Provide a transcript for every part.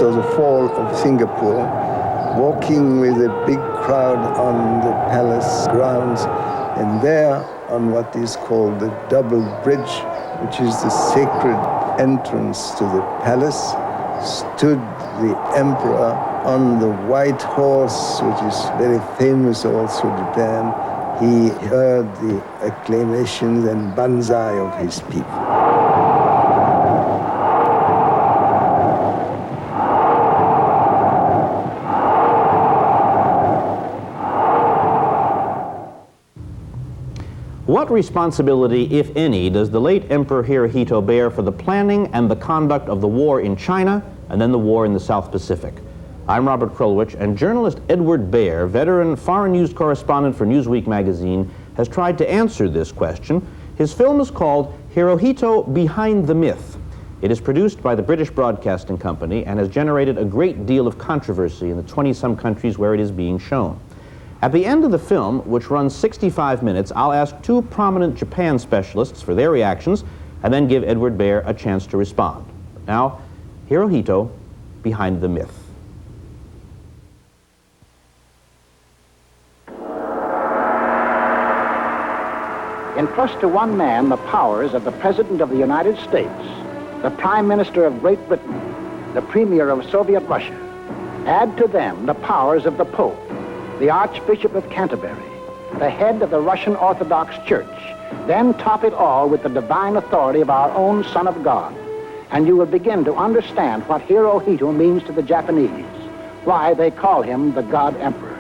of the fall of Singapore, walking with a big crowd on the palace grounds, and there on what is called the double bridge, which is the sacred entrance to the palace, stood the emperor on the white horse, which is very famous also in Japan. He heard the acclamations and banzai of his people. What responsibility, if any, does the late Emperor Hirohito bear for the planning and the conduct of the war in China and then the war in the South Pacific? I'm Robert Krulwich, and journalist Edward Baer, veteran foreign news correspondent for Newsweek magazine, has tried to answer this question. His film is called Hirohito Behind the Myth. It is produced by the British Broadcasting Company and has generated a great deal of controversy in the 20-some countries where it is being shown. At the end of the film, which runs 65 minutes, I'll ask two prominent Japan specialists for their reactions and then give Edward Baer a chance to respond. Now, Hirohito Behind the Myth. Entrust to one man the powers of the President of the United States, the Prime Minister of Great Britain, the Premier of Soviet Russia. Add to them the powers of the Pope, the Archbishop of Canterbury, the head of the Russian Orthodox Church. Then top it all with the divine authority of our own Son of God, and you will begin to understand what Hirohito means to the Japanese, why they call him the God Emperor.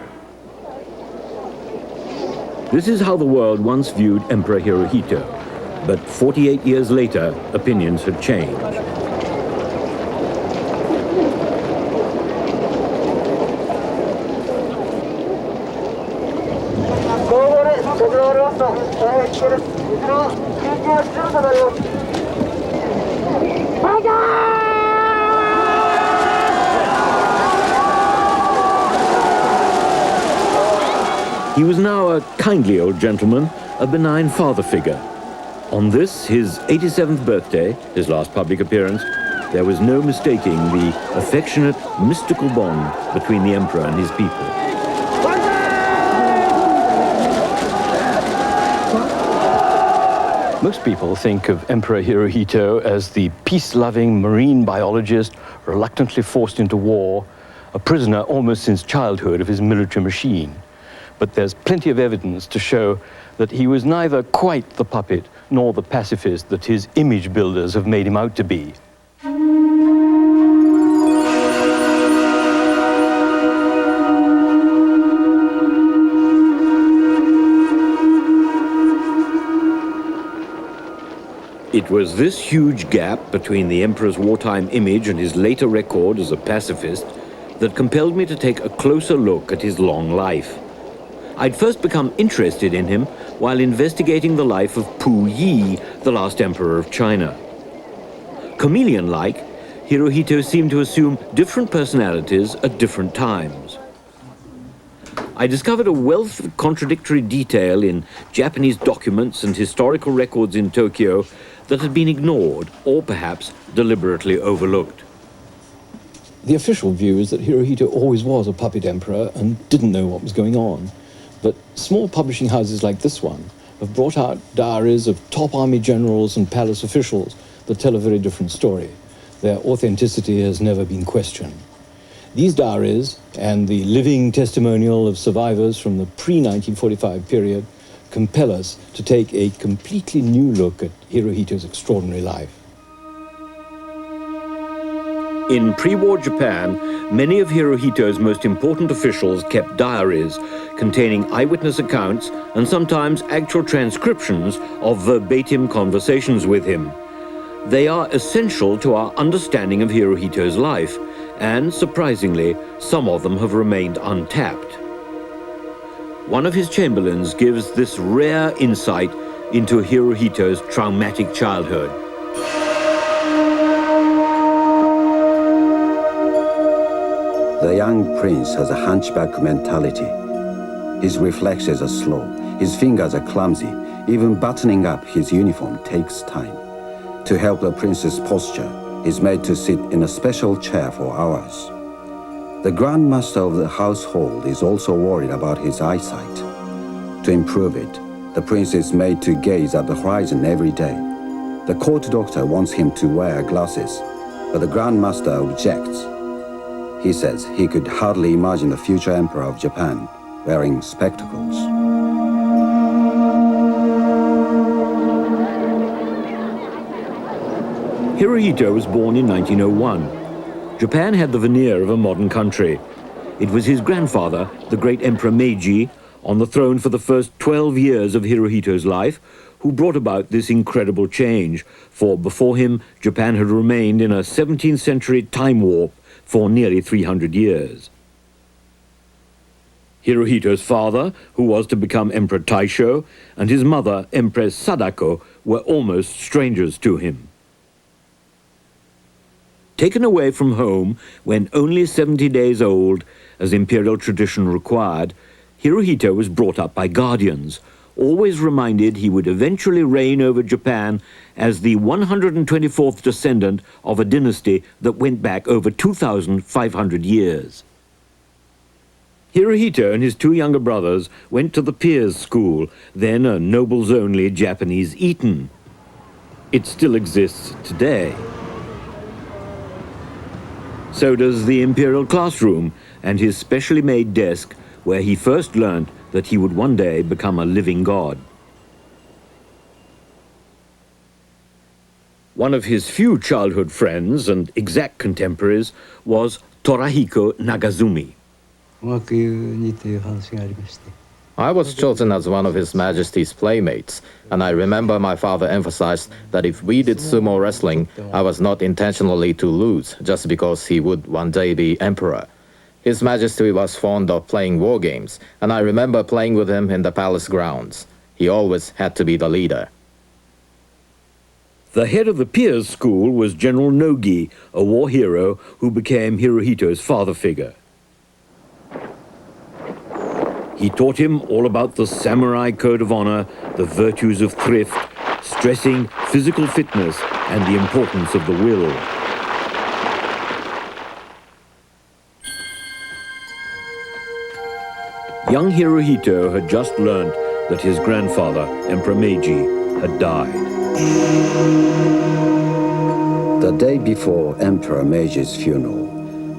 This is how the world once viewed Emperor Hirohito, but 48 years later, opinions had changed. He was now a kindly old gentleman, a benign father figure. On this, his 87th birthday, his last public appearance, there was no mistaking the affectionate, mystical bond between the emperor and his people. Most people think of Emperor Hirohito as the peace-loving marine biologist reluctantly forced into war, a prisoner almost since childhood of his military machine. But there's plenty of evidence to show that he was neither quite the puppet nor the pacifist that his image builders have made him out to be. It was this huge gap between the emperor's wartime image and his later record as a pacifist that compelled me to take a closer look at his long life. I'd first become interested in him while investigating the life of Pu Yi, the last emperor of China. Chameleon-like, Hirohito seemed to assume different personalities at different times. I discovered a wealth of contradictory detail in Japanese documents and historical records in Tokyo that had been ignored or perhaps deliberately overlooked. The official view is that Hirohito always was a puppet emperor and didn't know what was going on. But small publishing houses like this one have brought out diaries of top army generals and palace officials that tell a very different story. Their authenticity has never been questioned. These diaries and the living testimonial of survivors from the pre-1945 period compel us to take a completely new look at Hirohito's extraordinary life. In pre-war Japan, many of Hirohito's most important officials kept diaries containing eyewitness accounts and sometimes actual transcriptions of verbatim conversations with him. They are essential to our understanding of Hirohito's life, and surprisingly, some of them have remained untapped. One of his chamberlains gives this rare insight into Hirohito's traumatic childhood. The young prince has a hunchback mentality. His reflexes are slow, his fingers are clumsy, even buttoning up his uniform takes time. To help the prince's posture, He's made to sit in a special chair for hours. The Grand Master of the household is also worried about his eyesight. To improve it, the prince is made to gaze at the horizon every day. The court doctor wants him to wear glasses, but the Grand Master objects. He says he could hardly imagine the future emperor of Japan wearing spectacles. Hirohito was born in 1901. Japan had the veneer of a modern country. It was his grandfather, the great Emperor Meiji, on the throne for the first 12 years of Hirohito's life, who brought about this incredible change, for before him, Japan had remained in a 17th century time warp for nearly 300 years. Hirohito's father, who was to become Emperor Taisho, and his mother, Empress Sadako, were almost strangers to him. Taken away from home when only 70 days old, as imperial tradition required, Hirohito was brought up by guardians, always reminded he would eventually reign over Japan as the 124th descendant of a dynasty that went back over 2,500 years. Hirohito and his two younger brothers went to the Piers School, then a nobles-only Japanese Eton. It still exists today. So does the imperial classroom and his specially made desk, where he first learned that he would one day become a living god. One of his few childhood friends and exact contemporaries was Torahiko Nagazumi. I was chosen as one of His Majesty's playmates, and I remember my father emphasized that if we did sumo wrestling, I was not intentionally to lose, just because he would one day be emperor. His Majesty was fond of playing war games, and I remember playing with him in the palace grounds. He always had to be the leader. The head of the Piers School was General Nogi, a war hero who became Hirohito's father figure. He taught him all about the samurai code of honor, the virtues of thrift, stressing physical fitness and the importance of the will. Young Hirohito had just learned that his grandfather, Emperor Meiji, had died. The day before Emperor Meiji's funeral,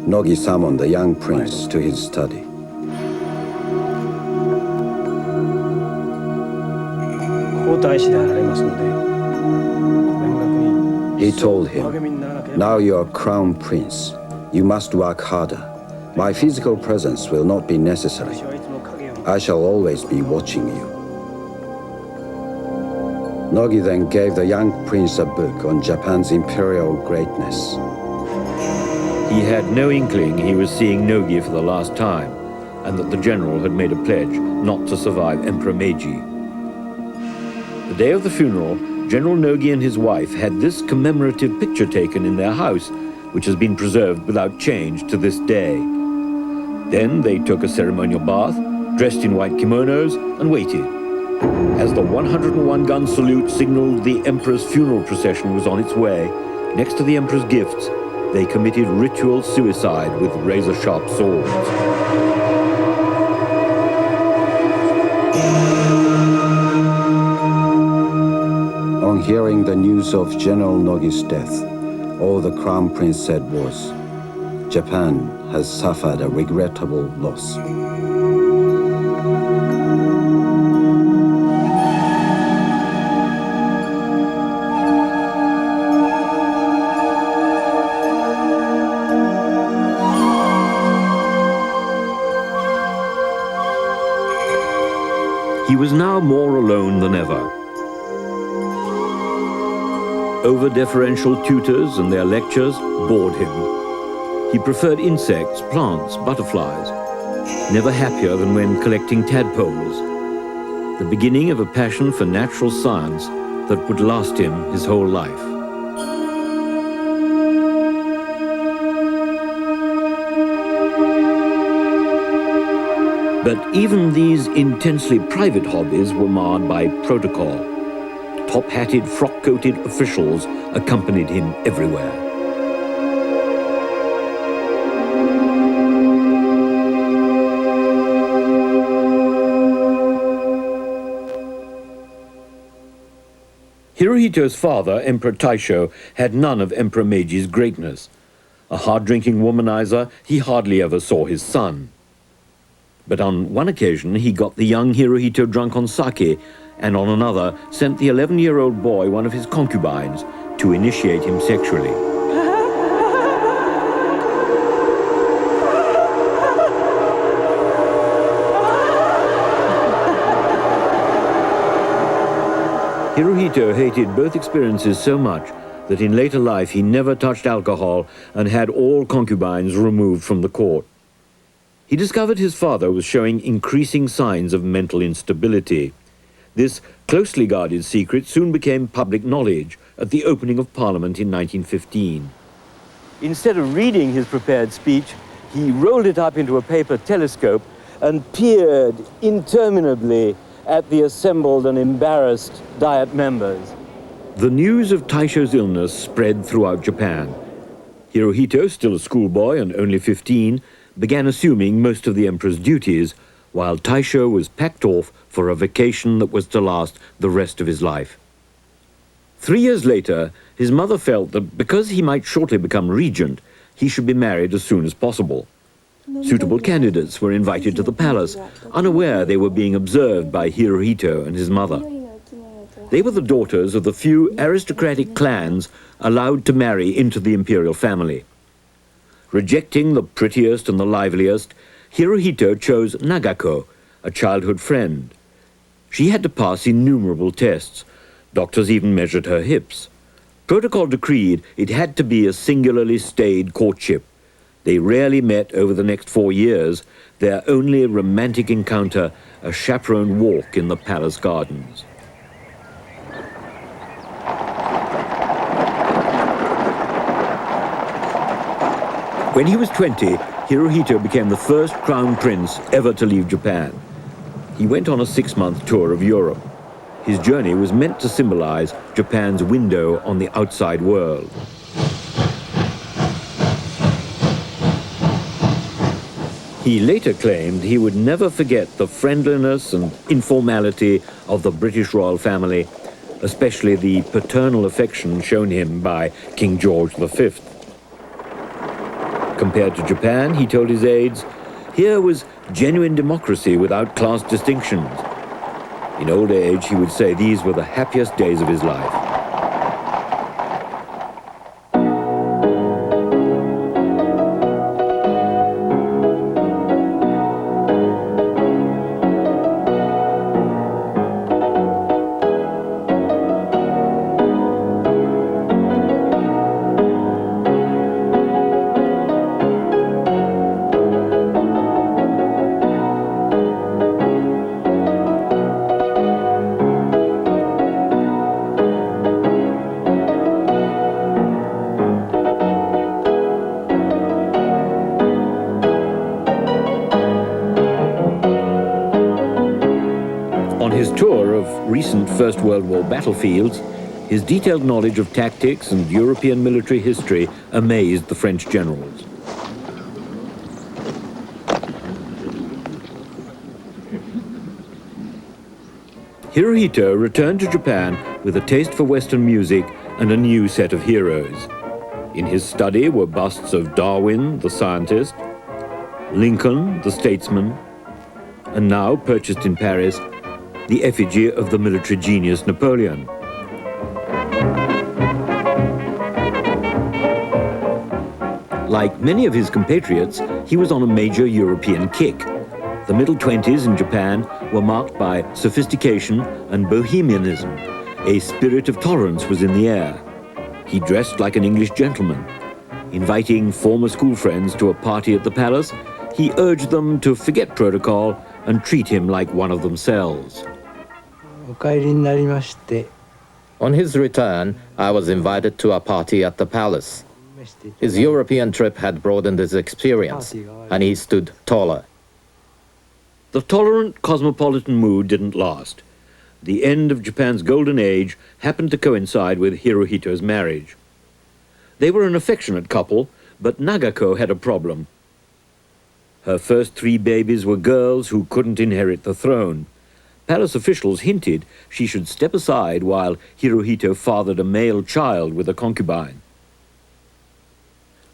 Nogi summoned the young prince to his study. He told him, "Now you are crown prince. You must work harder. My physical presence will not be necessary. I shall always be watching you." Nogi then gave the young prince a book on Japan's imperial greatness. He had no inkling he was seeing Nogi for the last time, and that the general had made a pledge not to survive Emperor Meiji. The day of the funeral, General Nogi and his wife had this commemorative picture taken in their house, which has been preserved without change to this day. Then they took a ceremonial bath, dressed in white kimonos, and waited. As the 101-gun salute signaled the emperor's funeral procession was on its way, next to the emperor's gifts, they committed ritual suicide with razor-sharp swords. On hearing the news of General Nogi's death, all the crown prince said was, "Japan has suffered a regrettable loss." He was now more alone than ever. Over-deferential tutors and their lectures bored him. He preferred insects, plants, butterflies, never happier than when collecting tadpoles, the beginning of a passion for natural science that would last him his whole life. But even these intensely private hobbies were marred by protocol. Top-hatted, frock-coated officials accompanied him everywhere. Hirohito's father, Emperor Taisho, had none of Emperor Meiji's greatness. A hard-drinking womanizer, he hardly ever saw his son. But on one occasion, he got the young Hirohito drunk on sake, and on another, sent the 11-year-old boy one of his concubines to initiate him sexually. Hirohito hated both experiences so much that in later life he never touched alcohol and had all concubines removed from the court. He discovered his father was showing increasing signs of mental instability. This closely guarded secret soon became public knowledge at the opening of Parliament in 1915. Instead of reading his prepared speech, he rolled it up into a paper telescope and peered interminably at the assembled and embarrassed Diet members. The news of Taisho's illness spread throughout Japan. Hirohito, still a schoolboy and only 15, began assuming most of the emperor's duties, while Taisho was packed off for a vacation that was to last the rest of his life. 3 years later, his mother felt that because he might shortly become regent, he should be married as soon as possible. Suitable candidates were invited to the palace, unaware they were being observed by Hirohito and his mother. They were the daughters of the few aristocratic clans allowed to marry into the imperial family. Rejecting the prettiest and the liveliest, Hirohito chose Nagako, a childhood friend. She had to pass innumerable tests. Doctors even measured her hips. Protocol decreed it had to be a singularly staid courtship. They rarely met over the next 4 years, their only romantic encounter a chaperoned walk in the palace gardens. When he was 20, Hirohito became the first crown prince ever to leave Japan. He went on a 6-month tour of Europe. His journey was meant to symbolize Japan's window on the outside world. He later claimed he would never forget the friendliness and informality of the British royal family, especially the paternal affection shown him by King George V. Compared to Japan, he told his aides, here was genuine democracy without class distinctions. In old age, he would say these were the happiest days of his life. On his tour of recent First World War battlefields, his detailed knowledge of tactics and European military history amazed the French generals. Hirohito returned to Japan with a taste for Western music and a new set of heroes. In his study were busts of Darwin, the scientist, Lincoln, the statesman, and now, purchased in Paris, the effigy of the military genius Napoleon. Like many of his compatriots, he was on a major European kick. The middle 20s in Japan were marked by sophistication and bohemianism. A spirit of tolerance was in the air. He dressed like an English gentleman. Inviting former school friends to a party at the palace, he urged them to forget protocol and treat him like one of themselves. On his return, I was invited to a party at the palace. His European trip had broadened his experience, and he stood taller. The tolerant cosmopolitan mood didn't last. The end of Japan's golden age happened to coincide with Hirohito's marriage. They were an affectionate couple, but Nagako had a problem. Her first 3 babies were girls who couldn't inherit the throne. Palace officials hinted she should step aside while Hirohito fathered a male child with a concubine.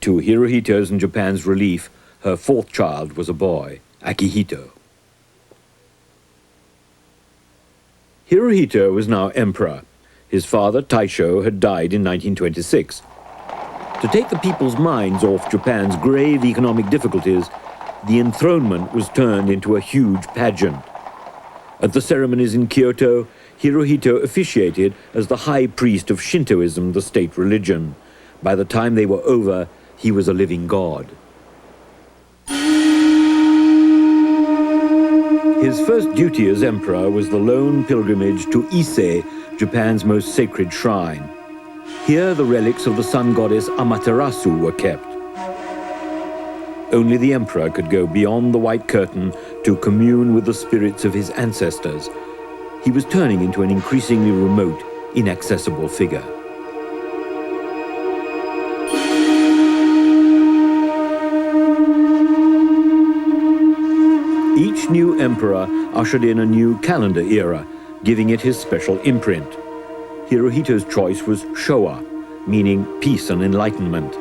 To Hirohito's and Japan's relief, her fourth child was a boy, Akihito. Hirohito was now emperor. His father, Taisho, had died in 1926. To take the people's minds off Japan's grave economic difficulties, the enthronement was turned into a huge pageant. At the ceremonies in Kyoto, Hirohito officiated as the high priest of Shintoism, the state religion. By the time they were over, he was a living god. His first duty as emperor was the lone pilgrimage to Ise, Japan's most sacred shrine. Here the relics of the sun goddess Amaterasu were kept. Only the emperor could go beyond the white curtain to commune with the spirits of his ancestors. He was turning into an increasingly remote, inaccessible figure. Each new emperor ushered in a new calendar era, giving it his special imprint. Hirohito's choice was Showa, meaning peace and enlightenment.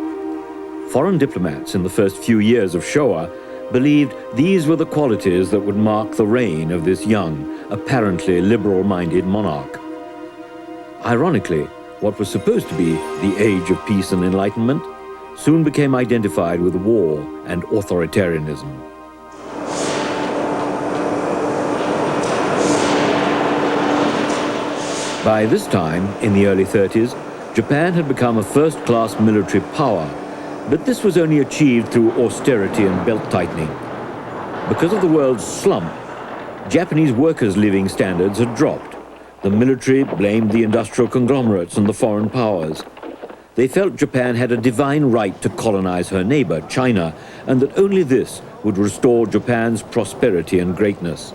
Foreign diplomats in the first few years of Showa believed these were the qualities that would mark the reign of this young, apparently liberal-minded monarch. Ironically, what was supposed to be the age of peace and enlightenment soon became identified with war and authoritarianism. By this time, in the early 30s, Japan had become a first-class military power, but this was only achieved through austerity and belt-tightening. Because of the world's slump, Japanese workers' living standards had dropped. The military blamed the industrial conglomerates and the foreign powers. They felt Japan had a divine right to colonize her neighbor, China, and that only this would restore Japan's prosperity and greatness.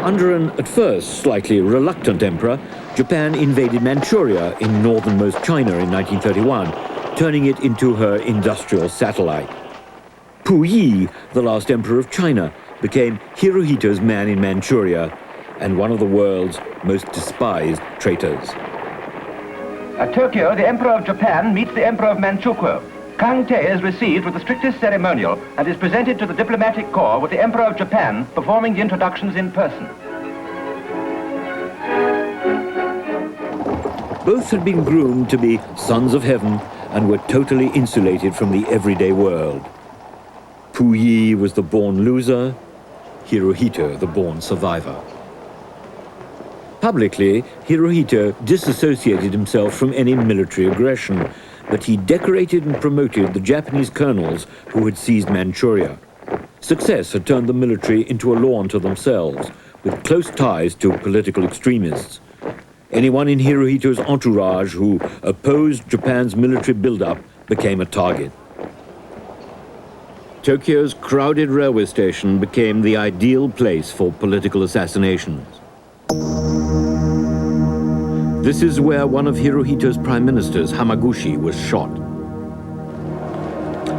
Under an, at first, slightly reluctant emperor, Japan invaded Manchuria in northernmost China in 1931, turning it into her industrial satellite. Puyi, the last emperor of China, became Hirohito's man in Manchuria and one of the world's most despised traitors. At Tokyo, the Emperor of Japan meets the Emperor of Manchukuo. Kang Te is received with the strictest ceremonial and is presented to the diplomatic corps with the Emperor of Japan performing the introductions in person. Both had been groomed to be sons of heaven and were totally insulated from the everyday world. Puyi was the born loser, Hirohito the born survivor. Publicly, Hirohito disassociated himself from any military aggression, but he decorated and promoted the Japanese colonels who had seized Manchuria. Success had turned the military into a law unto themselves, with close ties to political extremists. Anyone in Hirohito's entourage who opposed Japan's military buildup became a target. Tokyo's crowded railway station became the ideal place for political assassinations. This is where one of Hirohito's prime ministers, Hamaguchi, was shot.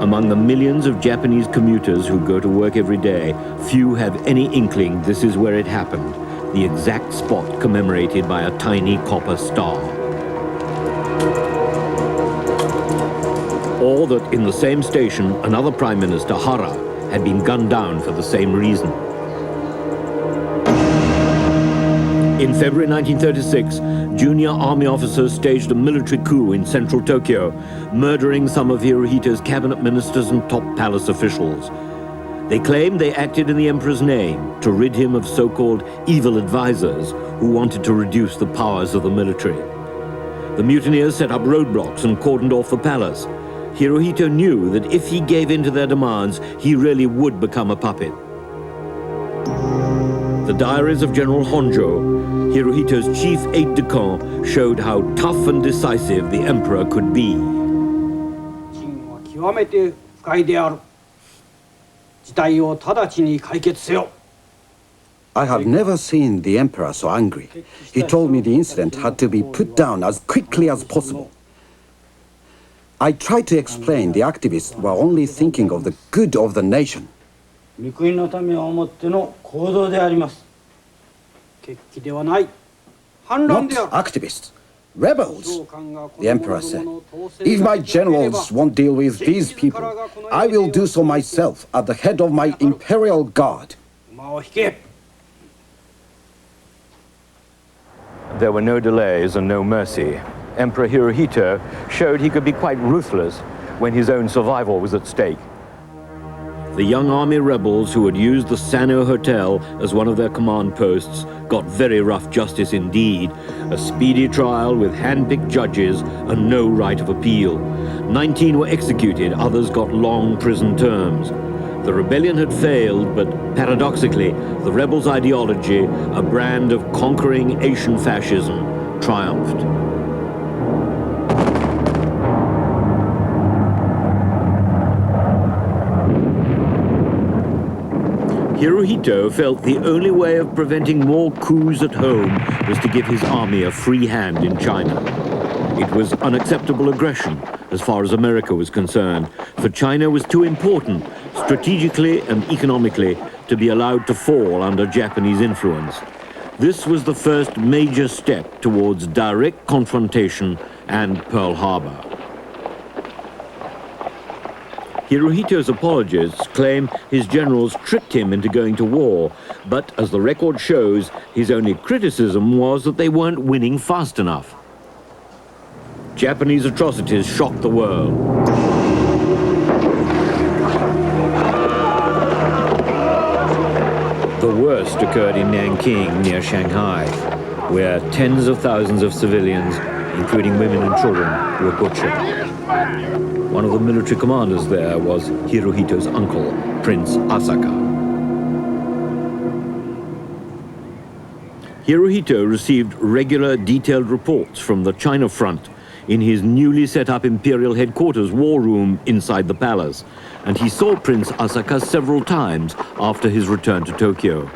Among the millions of Japanese commuters who go to work every day, few have any inkling this is where it happened, the exact spot commemorated by a tiny copper star. Or that in the same station, another Prime Minister, Hara, had been gunned down for the same reason. In February 1936, junior army officers staged a military coup in central Tokyo, murdering some of Hirohito's cabinet ministers and top palace officials. They claimed they acted in the emperor's name to rid him of so-called evil advisors who wanted to reduce the powers of the military. The mutineers set up roadblocks and cordoned off the palace. Hirohito knew that if he gave in to their demands, he really would become a puppet. The diaries of General Honjo, Hirohito's chief aide-de-camp, showed how tough and decisive the emperor could be. I have never seen the emperor so angry. He told me the incident had to be put down as quickly as possible. I tried to explain the activists were only thinking of the good of the nation. 御国のためを思っての行動であります。決起ではない。反乱である。 Not activists, rebels, the emperor said. If my generals won't deal with these people, I will do so myself at the head of my imperial guard. There were no delays and no mercy. Emperor Hirohito showed he could be quite ruthless when his own survival was at stake. The young army rebels who had used the Sano Hotel as one of their command posts got very rough justice indeed. A speedy trial with hand-picked judges and no right of appeal. 19 were executed, others got long prison terms. The rebellion had failed, but paradoxically, the rebels' ideology, a brand of conquering Asian fascism, triumphed. Hirohito felt the only way of preventing more coups at home was to give his army a free hand in China. It was unacceptable aggression as far as America was concerned, for China was too important, strategically and economically, to be allowed to fall under Japanese influence. This was the first major step towards direct confrontation and Pearl Harbor. Hirohito's apologists claim his generals tricked him into going to war, but as the record shows, his only criticism was that they weren't winning fast enough. Japanese atrocities shocked the world. The worst occurred in Nanking, near Shanghai, where tens of thousands of civilians, including women and children, were butchered. One of the military commanders there was Hirohito's uncle, Prince Asaka. Hirohito received regular detailed reports from the China front in his newly set up imperial headquarters war room inside the palace, and he saw Prince Asaka several times after his return to Tokyo.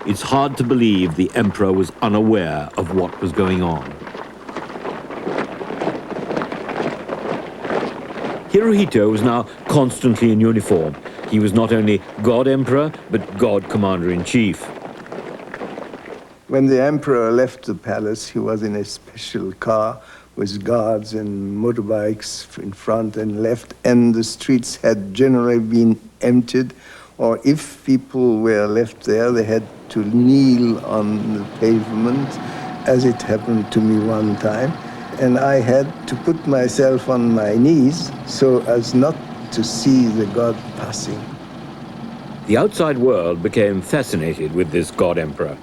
It's hard to believe the emperor was unaware of what was going on. Hirohito was now constantly in uniform. He was not only God Emperor, but God Commander-in-Chief. When the emperor left the palace, he was in a special car with guards and motorbikes in front and left, and the streets had generally been emptied, or if people were left there, they had to kneel on the pavement, as it happened to me one time. And I had to put myself on my knees so as not to see the god passing. The outside world became fascinated with this god emperor.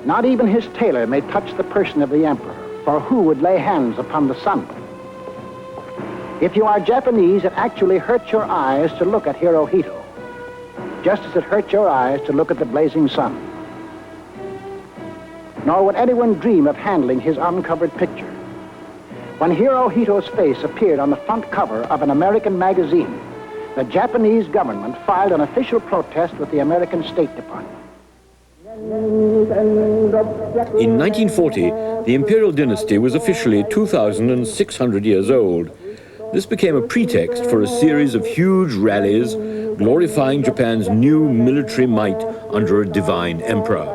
Not even his tailor may touch the person of the emperor, for who would lay hands upon the sun? If you are Japanese, it actually hurts your eyes to look at Hirohito, just as it hurt your eyes to look at the blazing sun. Nor would anyone dream of handling his uncovered picture. When Hirohito's face appeared on the front cover of an American magazine, the Japanese government filed an official protest with the American State Department. In 1940, the imperial dynasty was officially 2,600 years old. This became a pretext for a series of huge rallies glorifying Japan's new military might under a divine emperor.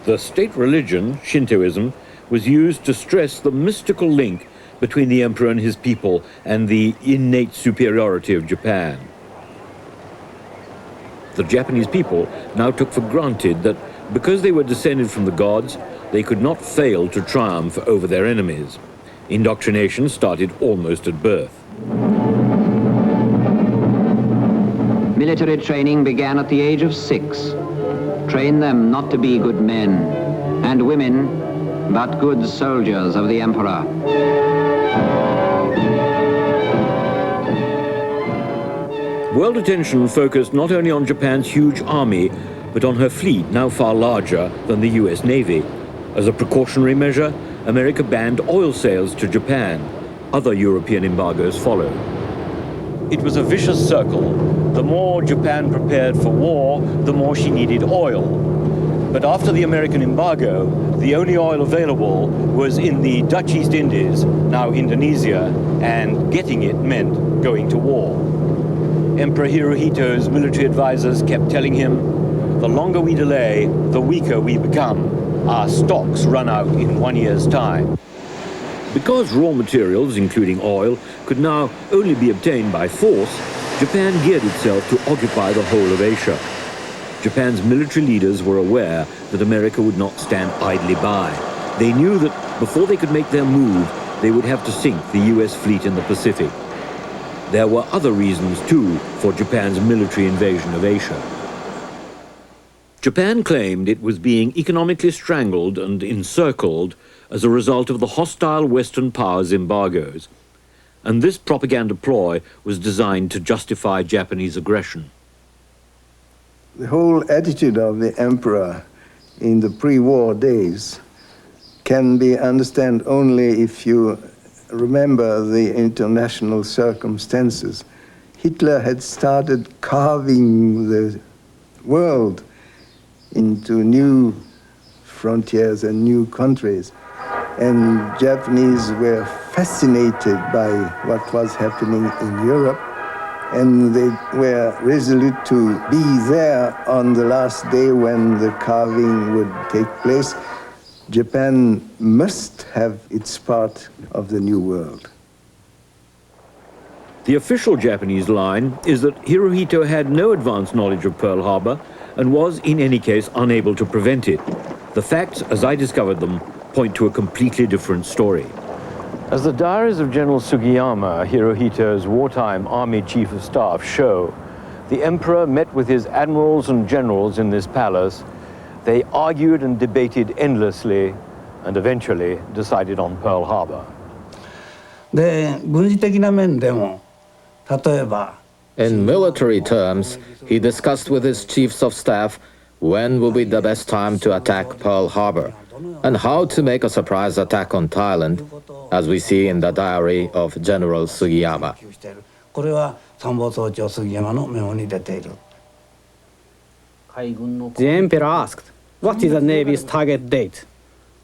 The state religion, Shintoism, was used to stress the mystical link between the emperor and his people and the innate superiority of Japan. The Japanese people now took for granted that because they were descended from the gods, they could not fail to triumph over their enemies. Indoctrination started almost at birth. Military training began at the age of 6. Train them not to be good men and women, but good soldiers of the emperor. World attention focused not only on Japan's huge army, but on her fleet, now far larger than the US Navy. As a precautionary measure, America banned oil sales to Japan. Other European embargoes followed. It was a vicious circle. The more Japan prepared for war, the more she needed oil. But after the American embargo, the only oil available was in the Dutch East Indies, now Indonesia, and getting it meant going to war. Emperor Hirohito's military advisors kept telling him, the longer we delay, the weaker we become. Our stocks run out in 1 year's time. Because raw materials, including oil, could now only be obtained by force, Japan geared itself to occupy the whole of Asia. Japan's military leaders were aware that America would not stand idly by. They knew that before they could make their move, they would have to sink the US fleet in the Pacific. There were other reasons, too, for Japan's military invasion of Asia. Japan claimed it was being economically strangled and encircled as a result of the hostile Western powers' embargoes, and this propaganda ploy was designed to justify Japanese aggression. The whole attitude of the emperor in the pre-war days can be understood only if you remember the international circumstances. Hitler had started carving the world into new frontiers and new countries. And Japanese were fascinated by what was happening in Europe, and they were resolute to be there on the last day when the carving would take place. Japan must have its part of the new world. The official Japanese line is that Hirohito had no advance knowledge of Pearl Harbor and was, in any case, unable to prevent it. The facts, as I discovered them, point to a completely different story. As the diaries of General Sugiyama, Hirohito's wartime army chief of staff, show, the emperor met with his admirals and generals in this palace. They argued and debated endlessly and eventually decided on Pearl Harbor. で、軍事的な面でも、例えば In military terms, he discussed with his chiefs of staff when would be the best time to attack Pearl Harbor and how to make a surprise attack on Thailand, as we see in the diary of General Sugiyama. これは参謀総長杉山のメモに出ている。 The emperor asked, "What is the Navy's target date?"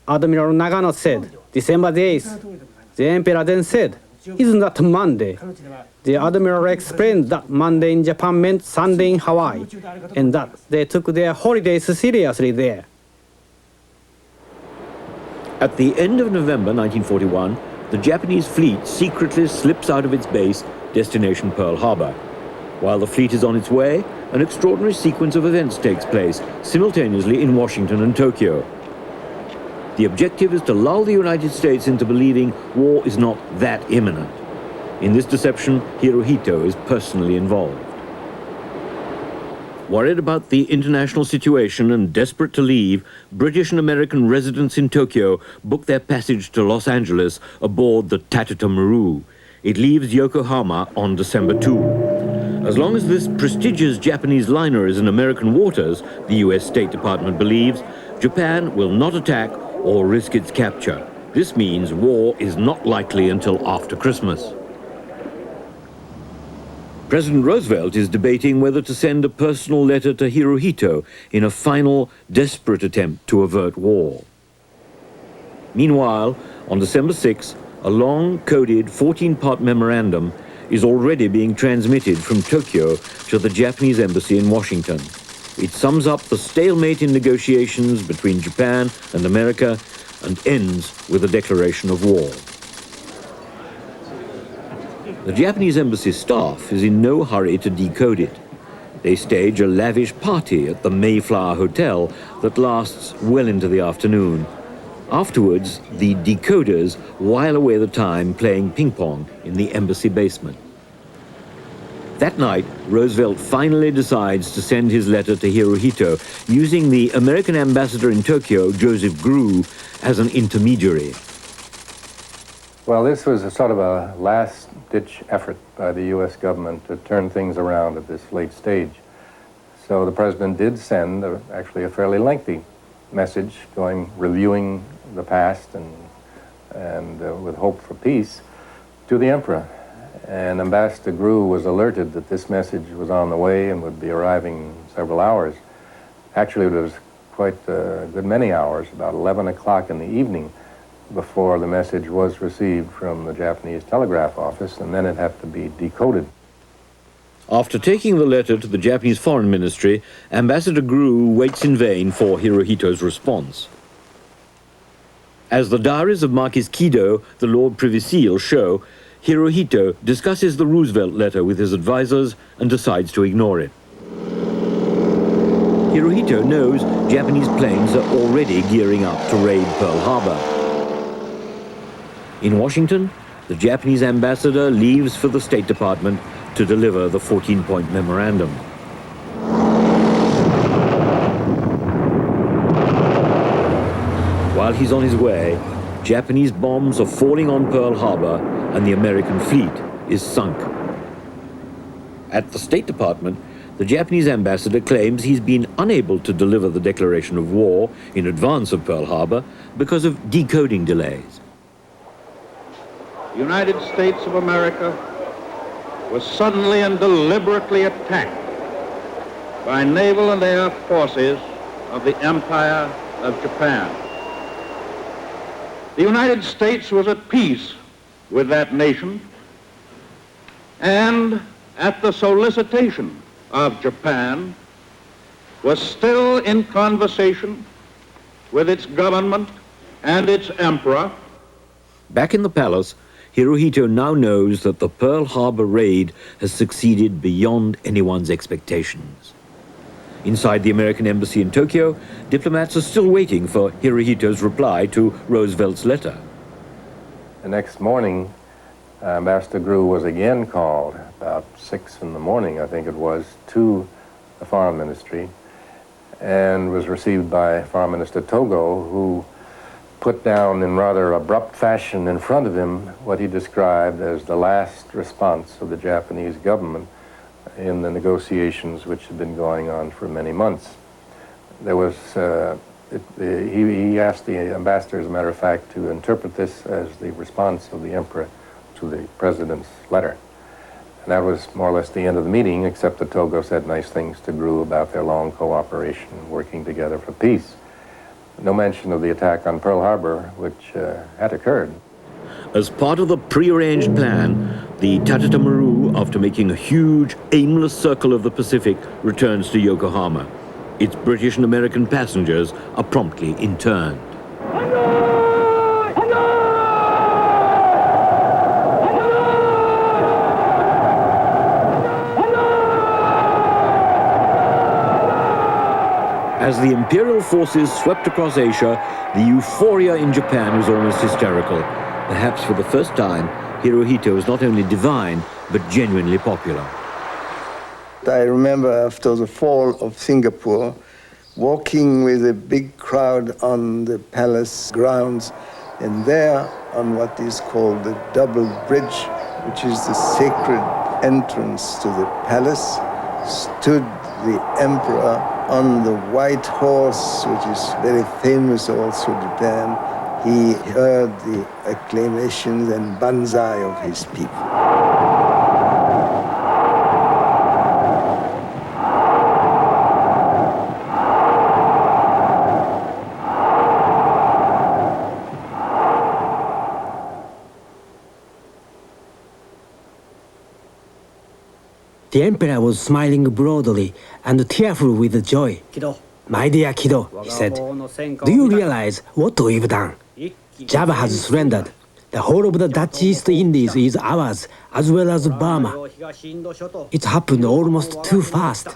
Admiral Nagano said, "December the 8th." The emperor then said, "Isn't that Monday?" The admiral explained that Monday in Japan meant Sunday in Hawaii, and that they took their holidays seriously there. At the end of November 1941, the Japanese fleet secretly slips out of its base, destination Pearl Harbor. While the fleet is on its way, an extraordinary sequence of events takes place, simultaneously in Washington and Tokyo. The objective is to lull the United States into believing war is not that imminent. In this deception, Hirohito is personally involved. Worried about the international situation and desperate to leave, British and American residents in Tokyo book their passage to Los Angeles aboard the Tatita Maru. It leaves Yokohama on December 2. As long as this prestigious Japanese liner is in American waters, the US State Department believes, Japan will not attack or risk its capture. This means war is not likely until after Christmas. President Roosevelt is debating whether to send a personal letter to Hirohito in a final, desperate attempt to avert war. Meanwhile, on December 6, a long, coded 14-part memorandum is already being transmitted from Tokyo to the Japanese embassy in Washington. It sums up the stalemate in negotiations between Japan and America and ends with a declaration of war. The Japanese embassy staff is in no hurry to decode it. They stage a lavish party at the Mayflower Hotel that lasts well into the afternoon. Afterwards, the decoders while away the time playing ping-pong in the embassy basement. That night, Roosevelt finally decides to send his letter to Hirohito, using the American ambassador in Tokyo, Joseph Grew, as an intermediary. Well, this was a sort of a last-ditch effort by the U.S. government to turn things around at this late stage. So the president did send actually a fairly lengthy message reviewing the past and with hope for peace to the emperor. and Ambassador Grew was alerted that this message was on the way and would be arriving in several hours. Actually, it was quite a good many hours, about 11 o'clock in the evening, before the message was received from the Japanese telegraph office, and then it had to be decoded. After taking the letter to the Japanese Foreign Ministry, Ambassador Grew waits in vain for Hirohito's response. As the diaries of Marquis Kido, the Lord Privy Seal, show, Hirohito discusses the Roosevelt letter with his advisors and decides to ignore it. Hirohito knows Japanese planes are already gearing up to raid Pearl Harbor. In Washington, the Japanese ambassador leaves for the State Department to deliver the 14-point memorandum. While he's on his way, Japanese bombs are falling on Pearl Harbor and the American fleet is sunk. At the State Department, the Japanese ambassador claims he's been unable to deliver the declaration of war in advance of Pearl Harbor because of decoding delays. The United States of America was suddenly and deliberately attacked by naval and air forces of the Empire of Japan. The United States was at peace with that nation, and at the solicitation of Japan, was still in conversation with its government and its emperor. Back in the palace, Hirohito now knows that the Pearl Harbor raid has succeeded beyond anyone's expectations. Inside the American embassy in Tokyo, diplomats are still waiting for Hirohito's reply to Roosevelt's letter. The next morning, Ambassador Grew was again called, about 6 in the morning, I think it was, to the Foreign Ministry, and was received by Foreign Minister Togo, who put down in rather abrupt fashion in front of him what he described as the last response of the Japanese government in the negotiations which had been going on for many months. There was, he asked the ambassador, as a matter of fact, to interpret this as the response of the emperor to the president's letter. And that was more or less the end of the meeting, except that Togo said nice things to Grew about their long cooperation, working together for peace. No mention of the attack on Pearl Harbor, which had occurred. As part of the pre-arranged plan, the Tatita Maru, after making a huge, aimless circle of the Pacific, returns to Yokohama. Its British and American passengers are promptly interned. As the imperial forces swept across Asia, the euphoria in Japan was almost hysterical. Perhaps for the first time, Hirohito was not only divine, but genuinely popular. I remember after the fall of Singapore, walking with a big crowd on the palace grounds, and there on what is called the double bridge, which is the sacred entrance to the palace, stood the emperor on the white horse, which is very famous also in Japan. He heard the acclamations and banzai of his people. The emperor was smiling broadly and tearful with joy. "My dear Kido," he said, "do you realize what we've done? Java has surrendered. The whole of the Dutch East Indies is ours, as well as Burma. It's happened almost too fast."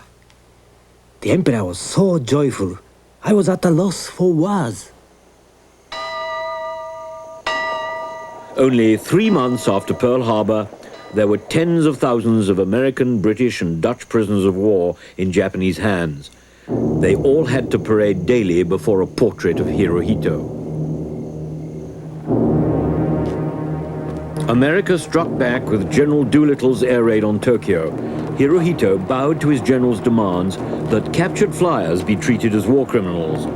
The emperor was so joyful. I was at a loss for words. Only 3 months after Pearl Harbor, there were tens of thousands of American, British, and Dutch prisoners of war in Japanese hands. They all had to parade daily before a portrait of Hirohito. America struck back with General Doolittle's air raid on Tokyo. Hirohito bowed to his general's demands that captured flyers be treated as war criminals.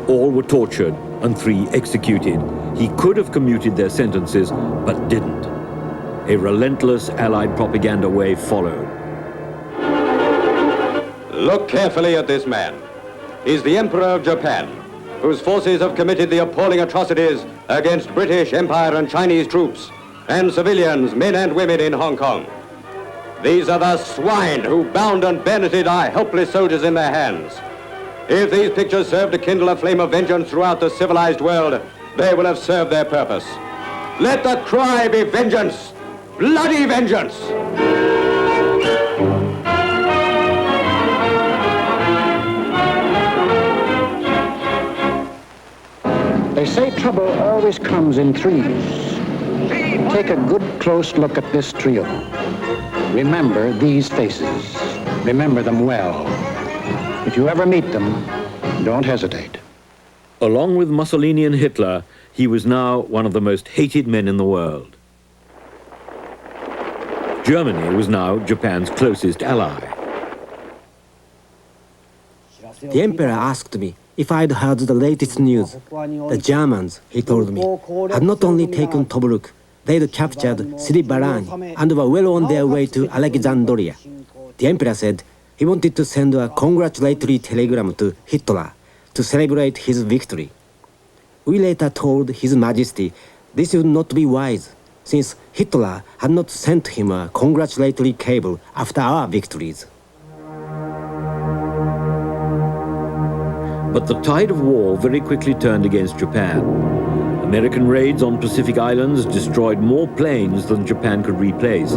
All were tortured and 3 executed. He could have commuted their sentences, but didn't. A relentless Allied propaganda wave followed. Look carefully at this man. He's the Emperor of Japan, whose forces have committed the appalling atrocities against British Empire and Chinese troops and civilians, men and women in Hong Kong. These are the swine who bound and bayoneted our helpless soldiers in their hands. If these pictures serve to kindle a flame of vengeance throughout the civilized world, they will have served their purpose. Let the cry be vengeance, bloody vengeance! They say trouble always comes in threes. Take a good close look at this trio. Remember these faces. Remember them well. If you ever meet them, don't hesitate. Along with Mussolini and Hitler, he was now one of the most hated men in the world. Germany was now Japan's closest ally. The emperor asked me if I'd heard the latest news. The Germans, he told me, had not only taken Tobruk, they'd captured Sribarani and were well on their way to Alexandria. The emperor said he wanted to send a congratulatory telegram to Hitler to celebrate his victory. We later told His Majesty this would not be wise, since Hitler had not sent him a congratulatory cable after our victories. But the tide of war very quickly turned against Japan. American raids on Pacific Islands destroyed more planes than Japan could replace.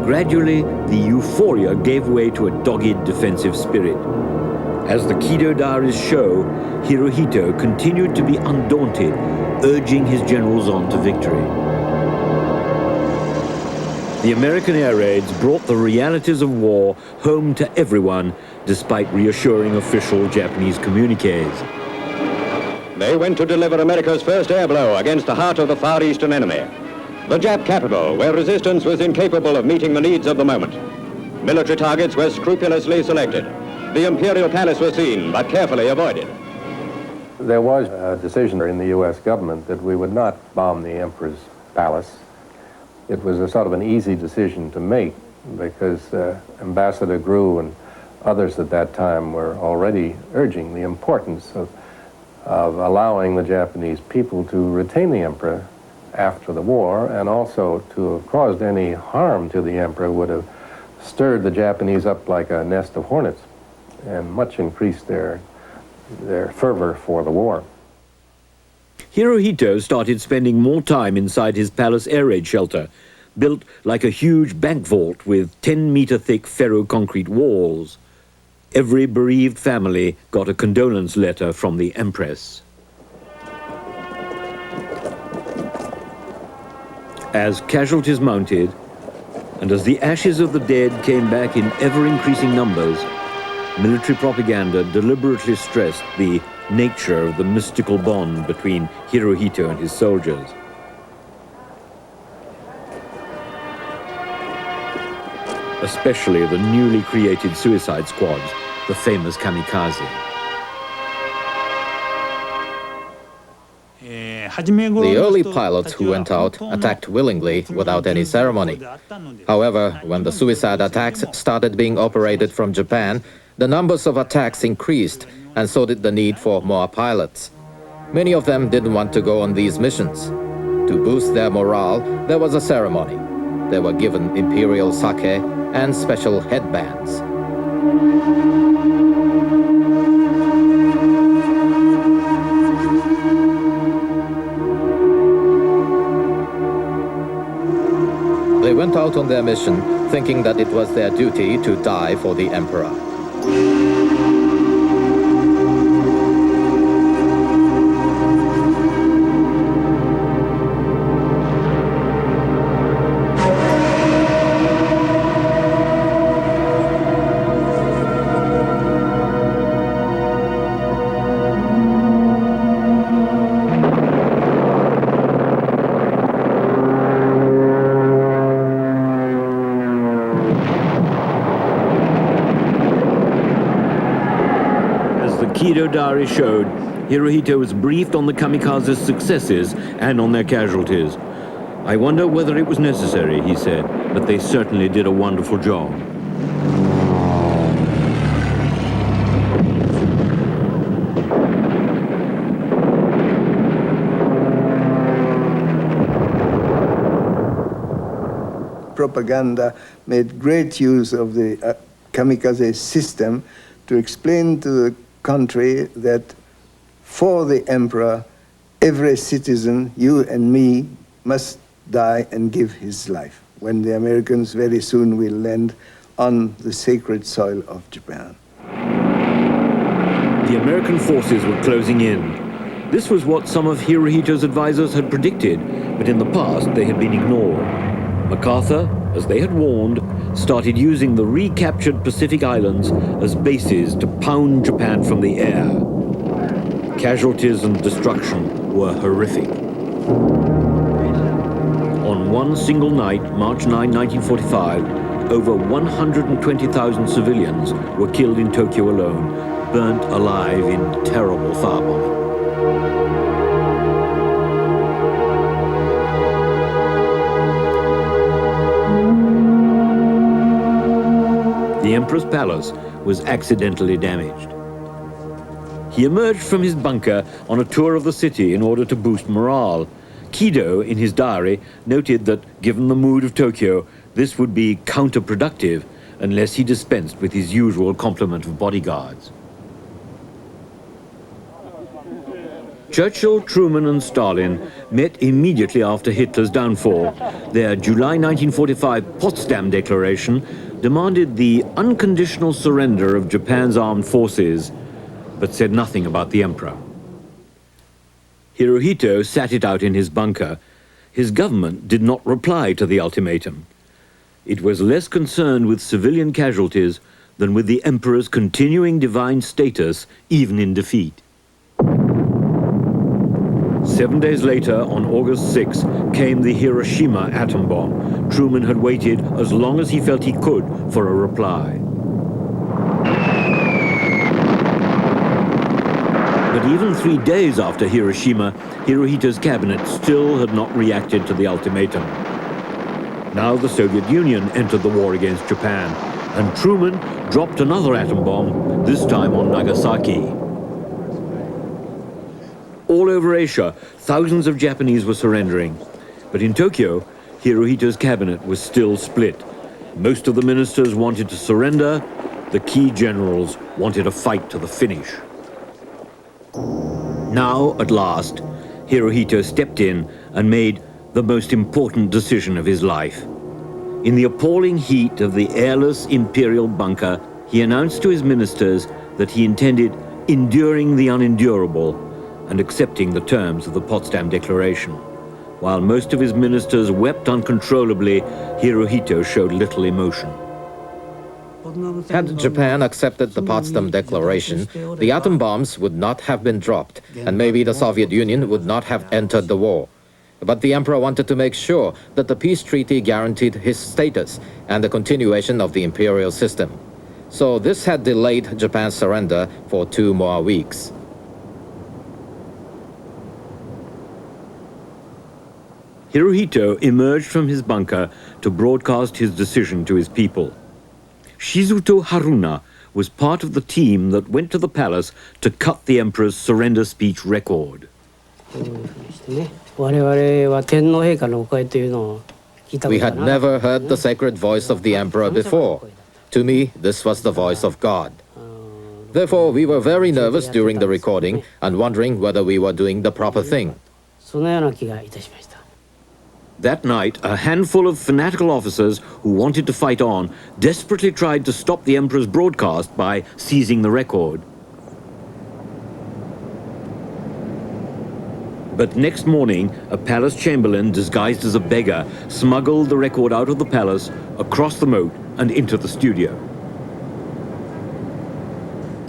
Gradually, the euphoria gave way to a dogged defensive spirit. As the Kido diaries show, Hirohito continued to be undaunted, urging his generals on to victory. The American air raids brought the realities of war home to everyone, despite reassuring official Japanese communiques. They went to deliver America's first air blow against the heart of the Far Eastern enemy, the Jap capital, where resistance was incapable of meeting the needs of the moment. Military targets were scrupulously selected. The Imperial Palace was seen, but carefully avoided. There was a decision in the U.S. government that we would not bomb the Emperor's palace. It was a sort of an easy decision to make because Ambassador Grew and others at that time were already urging the importance of allowing the Japanese people to retain the Emperor after the war, and also to have caused any harm to the Emperor would have stirred the Japanese up like a nest of hornets and much increased their fervor for the war. Hirohito started spending more time inside his palace air raid shelter, built like a huge bank vault with 10-meter-thick ferro-concrete walls. Every bereaved family got a condolence letter from the Empress. As casualties mounted, and as the ashes of the dead came back in ever-increasing numbers, military propaganda deliberately stressed the nature of the mystical bond between Hirohito and his soldiers. Especially the newly created suicide squads, the famous kamikaze. The early pilots who went out attacked willingly without any ceremony. However, when the suicide attacks started being operated from Japan, the numbers of attacks increased, and so did the need for more pilots. Many of them didn't want to go on these missions. To boost their morale, there was a ceremony. They were given imperial sake and special headbands. They went out on their mission thinking that it was their duty to die for the Emperor. Kido diary showed, Hirohito was briefed on the kamikaze's successes and on their casualties. I wonder whether it was necessary, he said, but they certainly did a wonderful job. Propaganda made great use of the kamikaze system to explain to the country that for the emperor, every citizen, you and me, must die and give his life, when the Americans very soon will land on the sacred soil of Japan. The American forces were closing in. This was what some of Hirohito's advisors had predicted, but in the past they had been ignored. MacArthur, as they had warned, started using the recaptured Pacific Islands as bases to pound Japan from the air. Casualties and destruction were horrific. On one single night, March 9, 1945, over 120,000 civilians were killed in Tokyo alone, burnt alive in terrible firebombing. The Emperor's palace was accidentally damaged. He emerged from his bunker on a tour of the city in order to boost morale. Kido, in his diary, noted that, given the mood of Tokyo, this would be counterproductive unless he dispensed with his usual complement of bodyguards. Churchill, Truman and Stalin met immediately after Hitler's downfall. Their July 1945 Potsdam Declaration demanded the unconditional surrender of Japan's armed forces, but said nothing about the emperor. Hirohito sat it out in his bunker. His government did not reply to the ultimatum. It was less concerned with civilian casualties than with the emperor's continuing divine status, even in defeat. 7 days later, on August 6, came the Hiroshima atom bomb. Truman had waited as long as he felt he could for a reply. But even 3 days after Hiroshima, Hirohito's cabinet still had not reacted to the ultimatum. Now the Soviet Union entered the war against Japan, and Truman dropped another atom bomb, this time on Nagasaki. All over Asia, thousands of Japanese were surrendering. But in Tokyo, Hirohito's cabinet was still split. Most of the ministers wanted to surrender. The key generals wanted a fight to the finish. Now, at last, Hirohito stepped in and made the most important decision of his life. In the appalling heat of the airless imperial bunker, he announced to his ministers that he intended enduring the unendurable and accepting the terms of the Potsdam Declaration. While most of his ministers wept uncontrollably, Hirohito showed little emotion. Had Japan accepted the Potsdam Declaration, the atom bombs would not have been dropped, and maybe the Soviet Union would not have entered the war. But the emperor wanted to make sure that the peace treaty guaranteed his status and the continuation of the imperial system. So this had delayed Japan's surrender for 2 more weeks. Hirohito emerged from his bunker to broadcast his decision to his people. Shizuto Haruna was part of the team that went to the palace to cut the emperor's surrender speech record. We had never heard the sacred voice of the emperor before. To me, this was the voice of God. Therefore, we were very nervous during the recording and wondering whether we were doing the proper thing. That night, a handful of fanatical officers who wanted to fight on desperately tried to stop the emperor's broadcast by seizing the record. But next morning, a palace chamberlain disguised as a beggar smuggled the record out of the palace, across the moat, and into the studio.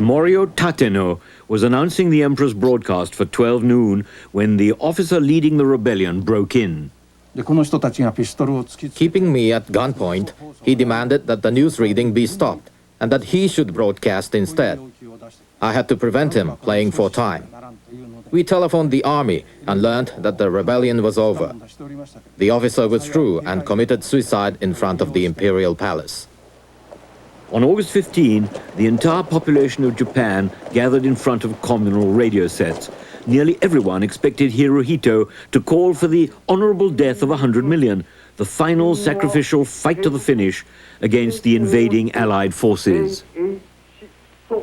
Morio Tateno was announcing the emperor's broadcast for 12 noon when the officer leading the rebellion broke in. Keeping me at gunpoint, he demanded that the news reading be stopped and that he should broadcast instead. I had to prevent him playing for time. We telephoned the army and learned that the rebellion was over. The officer withdrew and committed suicide in front of the imperial palace. On August 15, the entire population of Japan gathered in front of communal radio sets. Nearly everyone expected Hirohito to call for the honorable death of 100 million, the final sacrificial fight to the finish against the invading Allied forces.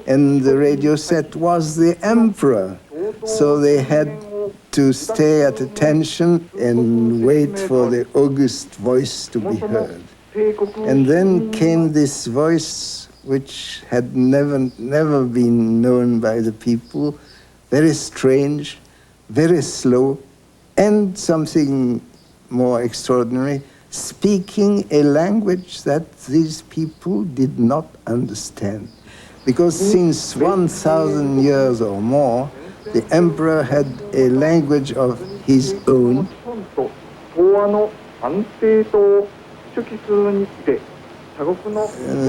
And the radio set was the emperor, so they had to stay at attention and wait for the august voice to be heard. And then came this voice which had never been known by the people, very strange, very slow, and something more extraordinary, speaking a language that these people did not understand. Because since 1,000 years or more, the emperor had a language of his own.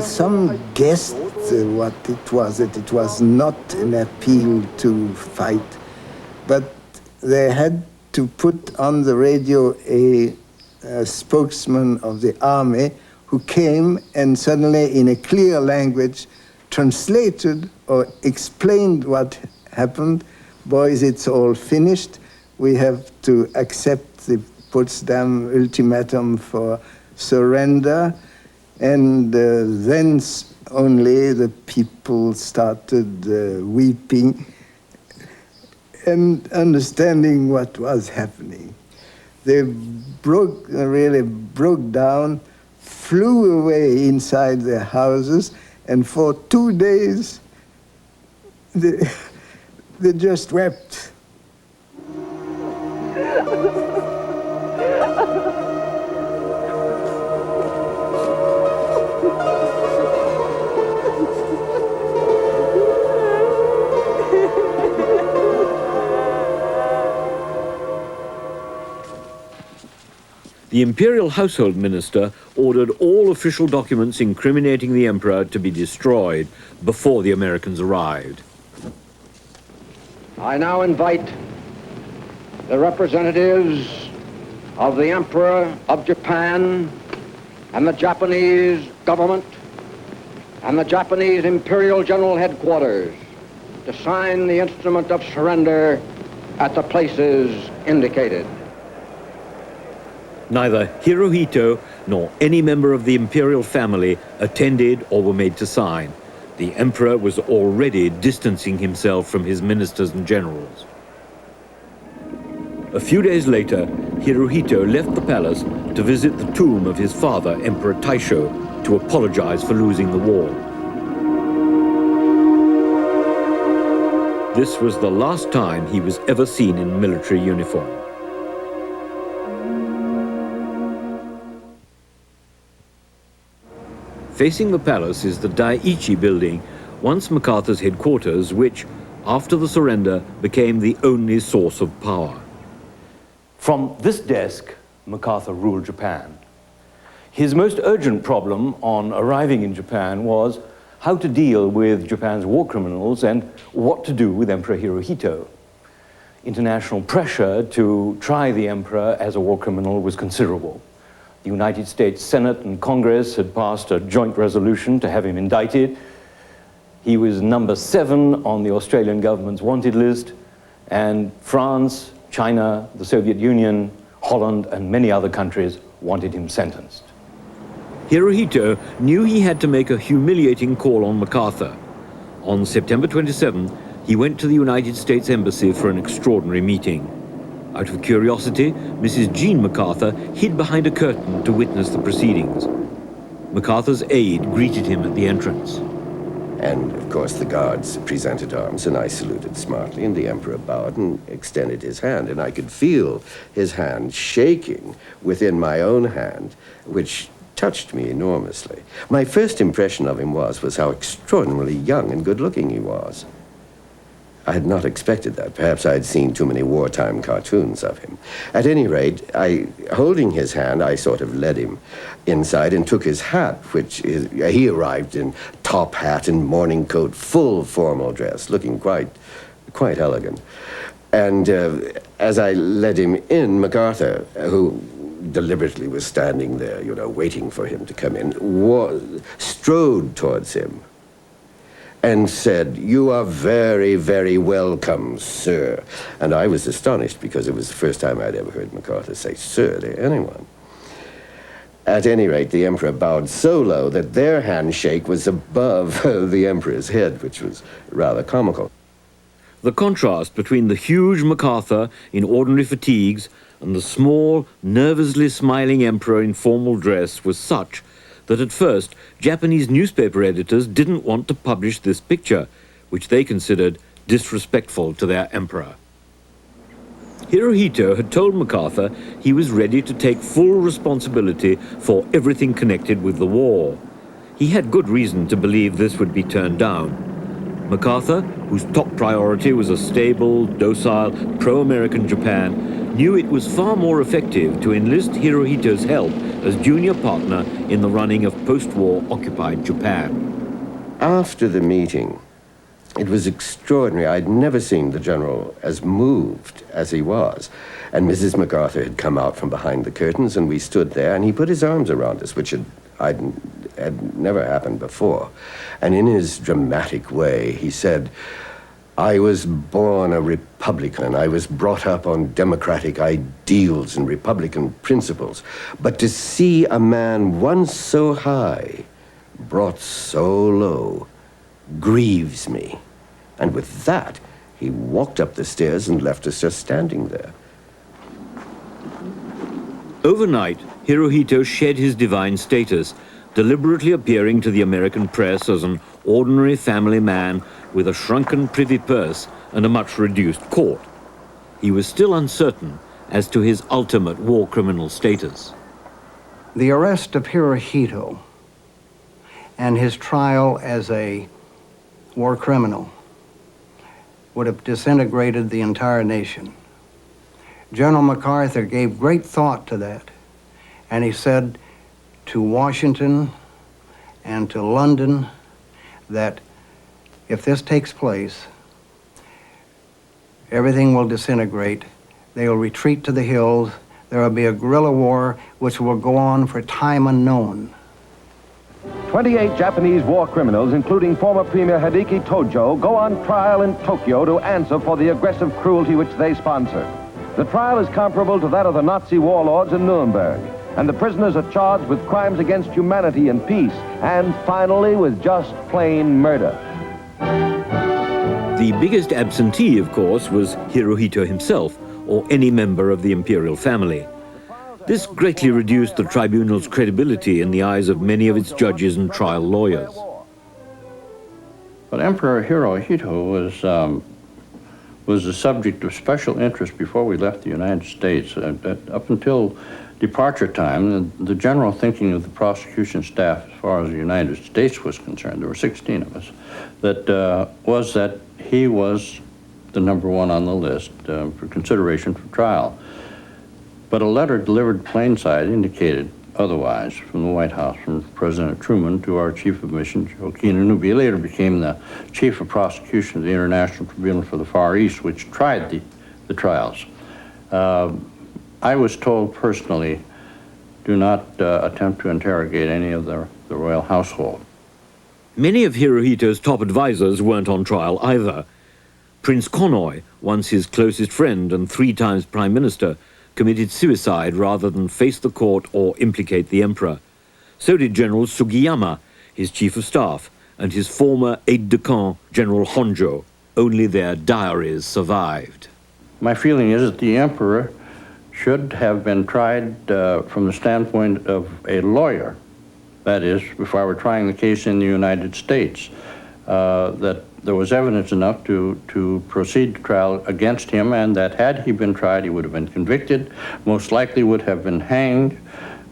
Some guessed what it was, that it was not an appeal to fight, but they had to put on the radio a spokesman of the army who came and suddenly in a clear language translated or explained what happened. Boys, it's all finished. We have to accept the Potsdam ultimatum for surrender. And then only the people started weeping and understanding what was happening. They really broke down, flew away inside their houses, and for 2 days, they just wept. The imperial household minister ordered all official documents incriminating the emperor to be destroyed before the Americans arrived. I now invite the representatives of the Emperor of Japan and the Japanese government and the Japanese Imperial General Headquarters to sign the instrument of surrender at the places indicated. Neither Hirohito nor any member of the imperial family attended or were made to sign. The emperor was already distancing himself from his ministers and generals. A few days later, Hirohito left the palace to visit the tomb of his father, Emperor Taisho, to apologize for losing the war. This was the last time he was ever seen in military uniform. Facing the palace is the Daiichi building, once MacArthur's headquarters, which, after the surrender, became the only source of power. From this desk, MacArthur ruled Japan. His most urgent problem on arriving in Japan was how to deal with Japan's war criminals and what to do with Emperor Hirohito. International pressure to try the emperor as a war criminal was considerable. The United States Senate and Congress had passed a joint resolution to have him indicted. He was number 7 on the Australian government's wanted list, and France, China, the Soviet Union, Holland, and many other countries wanted him sentenced. Hirohito knew he had to make a humiliating call on MacArthur. On September 27, he went to the United States Embassy for an extraordinary meeting. Out of curiosity, Mrs. Jean MacArthur hid behind a curtain to witness the proceedings. MacArthur's aide greeted him at the entrance. And, of course, the guards presented arms, and I saluted smartly, and the emperor bowed and extended his hand, and I could feel his hand shaking within my own hand, which touched me enormously. My first impression of him was how extraordinarily young and good-looking he was. I had not expected that. Perhaps I had seen too many wartime cartoons of him. At any rate, holding his hand, I sort of led him inside and took his hat, he arrived in top hat and morning coat, full formal dress, looking quite elegant. And as I led him in, MacArthur, who deliberately was standing there, you know, waiting for him to come in, strode towards him and said, "You are very, very welcome, sir." And I was astonished because it was the first time I'd ever heard MacArthur say sir to anyone. At any rate, the emperor bowed so low that their handshake was above the emperor's head, which was rather comical. The contrast between the huge MacArthur in ordinary fatigues and the small, nervously smiling emperor in formal dress was such that at first Japanese newspaper editors didn't want to publish this picture, which they considered disrespectful to their emperor. Hirohito had told MacArthur he was ready to take full responsibility for everything connected with the war. He had good reason to believe this would be turned down. MacArthur, whose top priority was a stable, docile, pro-American Japan, knew it was far more effective to enlist Hirohito's help as junior partner in the running of post-war occupied Japan. After the meeting, it was extraordinary. I'd never seen the general as moved as he was. And Mrs. MacArthur had come out from behind the curtains, and we stood there, and he put his arms around us, which had never happened before. And in his dramatic way, he said, "I was born a Republican. I was brought up on democratic ideals and Republican principles. But to see a man once so high, brought so low, grieves me." And with that, he walked up the stairs and left us just standing there. Overnight, Hirohito shed his divine status, deliberately appearing to the American press as an ordinary family man with a shrunken privy purse and a much reduced court. He was still uncertain as to his ultimate war criminal status. The arrest of Hirohito and his trial as a war criminal would have disintegrated the entire nation. General MacArthur gave great thought to that, and he said to Washington and to London that if this takes place, everything will disintegrate. They will retreat to the hills. There will be a guerrilla war which will go on for time unknown. 28 Japanese war criminals, including former Premier Hideki Tojo, go on trial in Tokyo to answer for the aggressive cruelty which they sponsored. The trial is comparable to that of the Nazi warlords in Nuremberg, and the prisoners are charged with crimes against humanity and peace, and finally with just plain murder. The biggest absentee, of course, was Hirohito himself, or any member of the imperial family. This greatly reduced the tribunal's credibility in the eyes of many of its judges and trial lawyers. But Emperor Hirohito was the subject of special interest before we left the United States. Up until departure time, the general thinking of the prosecution staff as far as the United States was concerned, there were 16 of us, was that he was the #1 on the list for consideration for trial. But a letter delivered plainside indicated otherwise from the White House, from President Truman to our chief of mission, Joaquin Anubi. He later became the chief of prosecution of the International Tribunal for the Far East, which tried the trials. I was told personally, do not attempt to interrogate any of the royal household. Many of Hirohito's top advisors weren't on trial either. Prince Konoye, once his closest friend and 3 times prime minister, committed suicide rather than face the court or implicate the emperor. So did General Sugiyama, his chief of staff, and his former aide-de-camp, General Honjo. Only their diaries survived. My feeling is that the emperor should have been tried from the standpoint of a lawyer. That is, if I were trying the case in the United States, that there was evidence enough to proceed to trial against him, and that had he been tried, he would have been convicted, most likely would have been hanged.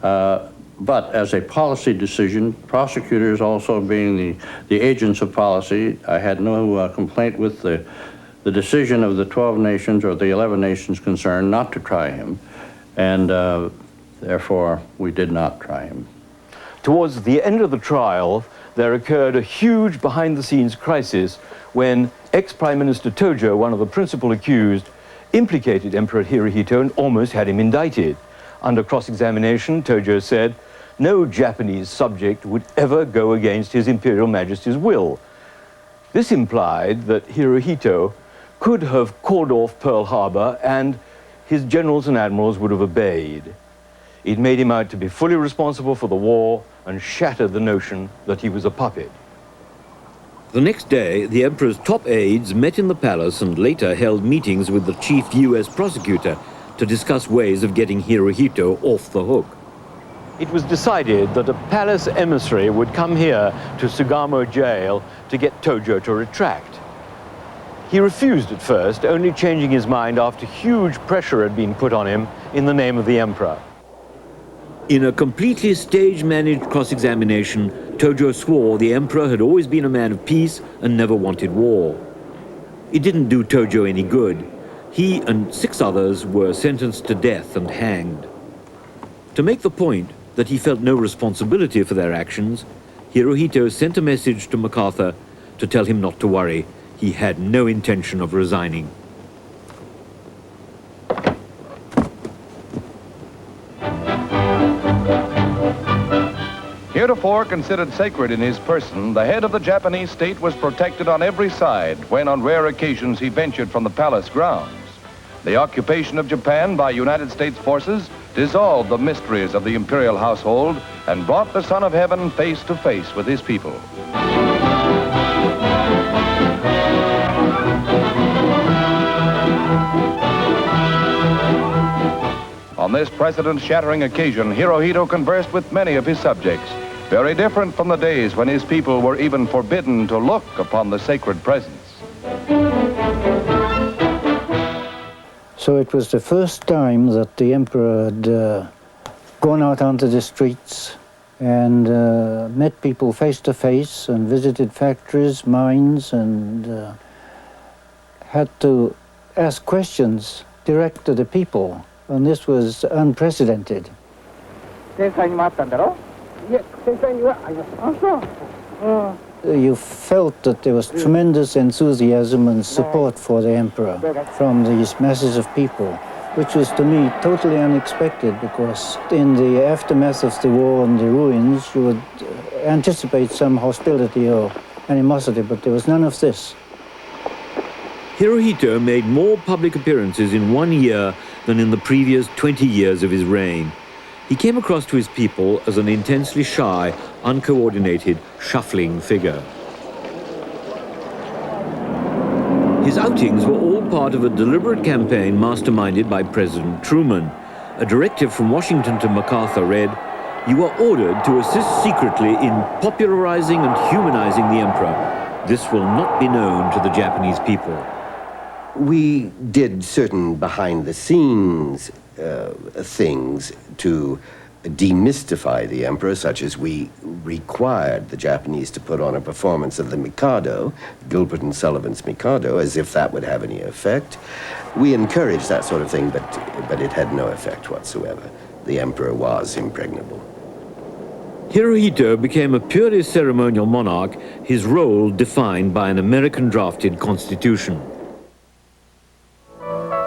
But as a policy decision, prosecutors also being the agents of policy, I had no complaint with the decision of the 12 nations or the 11 nations concerned not to try him, and therefore we did not try him. Towards the end of the trial, there occurred a huge behind-the-scenes crisis when ex-Prime Minister Tojo, one of the principal accused, implicated Emperor Hirohito and almost had him indicted. Under cross-examination, Tojo said no Japanese subject would ever go against His Imperial Majesty's will. This implied that Hirohito could have called off Pearl Harbor and his generals and admirals would have obeyed. It made him out to be fully responsible for the war and shattered the notion that he was a puppet. The next day, the Emperor's top aides met in the palace and later held meetings with the chief U.S. prosecutor to discuss ways of getting Hirohito off the hook. It was decided that a palace emissary would come here to Sugamo jail to get Tojo to retract. He refused at first, only changing his mind after huge pressure had been put on him in the name of the Emperor. In a completely stage-managed cross-examination, Tojo swore the Emperor had always been a man of peace and never wanted war. It didn't do Tojo any good. He and 6 others were sentenced to death and hanged. To make the point that he felt no responsibility for their actions, Hirohito sent a message to MacArthur to tell him not to worry. He had no intention of resigning. Heretofore considered sacred in his person, the head of the Japanese state was protected on every side when on rare occasions he ventured from the palace grounds. The occupation of Japan by United States forces dissolved the mysteries of the imperial household and brought the Son of Heaven face to face with his people. On this precedent-shattering occasion, Hirohito conversed with many of his subjects, very different from the days when his people were even forbidden to look upon the sacred presence. So it was the first time that the emperor had gone out onto the streets and met people face to face and visited factories, mines, and had to ask questions direct to the people. And this was unprecedented. You felt that there was tremendous enthusiasm and support for the emperor from these masses of people, which was to me totally unexpected, because in the aftermath of the war and the ruins, you would anticipate some hostility or animosity, but there was none of this. Hirohito made more public appearances in 1 year than in the previous 20 years of his reign. He came across to his people as an intensely shy, uncoordinated, shuffling figure. His outings were all part of a deliberate campaign masterminded by President Truman. A directive from Washington to MacArthur read, "You are ordered to assist secretly in popularizing and humanizing the emperor. This will not be known to the Japanese people." We did certain behind-the-scenes things to demystify the emperor, such as we required the Japanese to put on a performance of the Mikado, Gilbert and Sullivan's Mikado, as if that would have any effect. We encouraged that sort of thing, but it had no effect whatsoever. The emperor was impregnable. Hirohito became a purely ceremonial monarch, his role defined by an American-drafted constitution.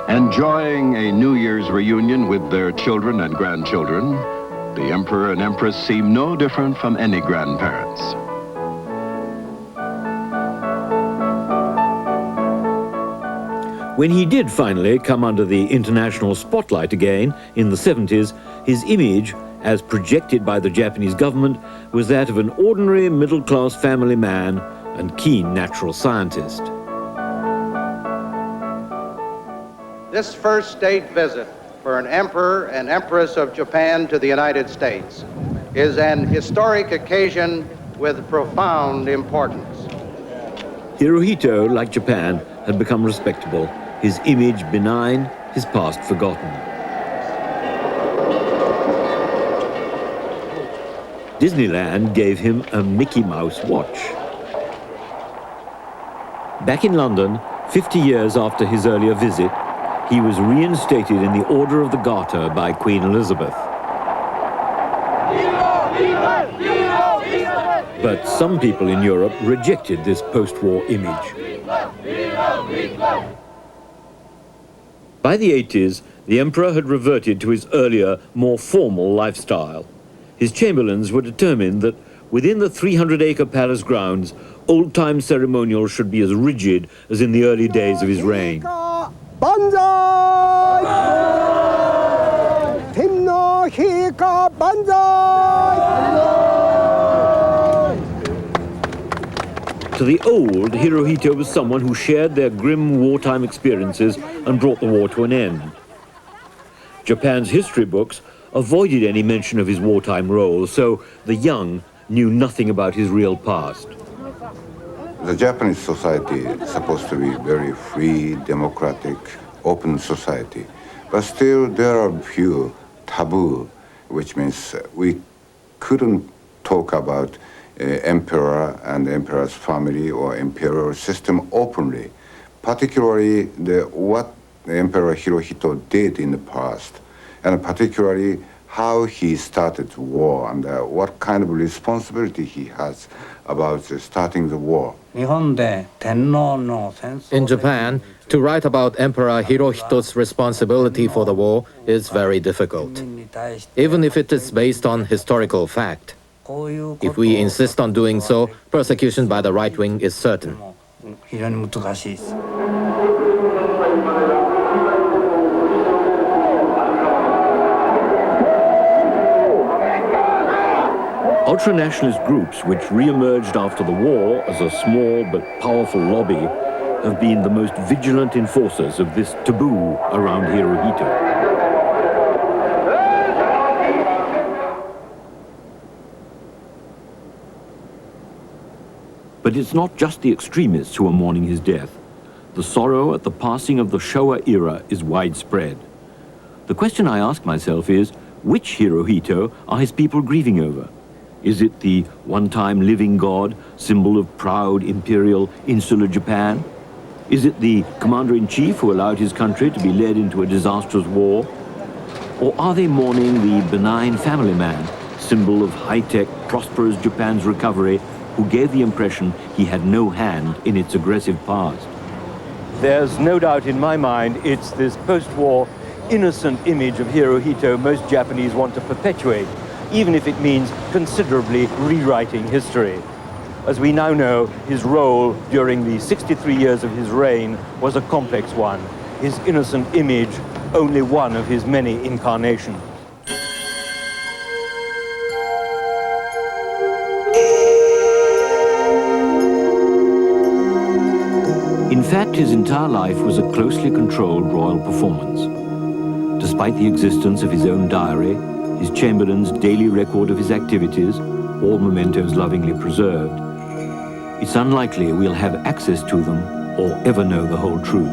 Enjoying a New Year's reunion with their children and grandchildren, the Emperor and Empress seem no different from any grandparents. When he did finally come under the international spotlight again in the 70s, his image, as projected by the Japanese government, was that of an ordinary middle-class family man and keen natural scientist. This first state visit for an emperor and empress of Japan to the United States is an historic occasion with profound importance. Hirohito, like Japan, had become respectable, his image benign, his past forgotten. Disneyland gave him a Mickey Mouse watch. Back in London, 50 years after his earlier visit, he was reinstated in the Order of the Garter by Queen Elizabeth. But some people in Europe rejected this post-war image. By the 80s, the emperor had reverted to his earlier, more formal lifestyle. His chamberlains were determined that within the 300-acre palace grounds, old-time ceremonials should be as rigid as in the early days of his reign. To the old, Hirohito was someone who shared their grim wartime experiences and brought the war to an end. Japan's history books avoided any mention of his wartime role, so the young knew nothing about his real past. The Japanese society is supposed to be very free, democratic, open society. But still there are few taboo, which means we couldn't talk about emperor and emperor's family or imperial system openly, particularly what the Emperor Hirohito did in the past, and particularly how he started war and what kind of responsibility he has about starting the war. In Japan, to write about Emperor Hirohito's responsibility for the war is very difficult, even if it is based on historical fact. If we insist on doing so, persecution by the right wing is certain. Ultranationalist groups which re-emerged after the war as a small but powerful lobby have been the most vigilant enforcers of this taboo around Hirohito. But it's not just the extremists who are mourning his death. The sorrow at the passing of the Showa era is widespread. The question I ask myself is, which Hirohito are his people grieving over? Is it the one-time living god, symbol of proud imperial insular Japan? Is it the commander-in-chief who allowed his country to be led into a disastrous war? Or are they mourning the benign family man, symbol of high-tech, prosperous Japan's recovery, who gave the impression he had no hand in its aggressive past? There's no doubt in my mind it's this post-war innocent image of Hirohito most Japanese want to perpetuate, even if it means considerably rewriting history. As we now know, his role during the 63 years of his reign was a complex one. His innocent image, only one of his many incarnations. In fact, his entire life was a closely controlled royal performance. Despite the existence of his own diary, his chamberlain's daily record of his activities, all mementos lovingly preserved, it's unlikely we'll have access to them or ever know the whole truth.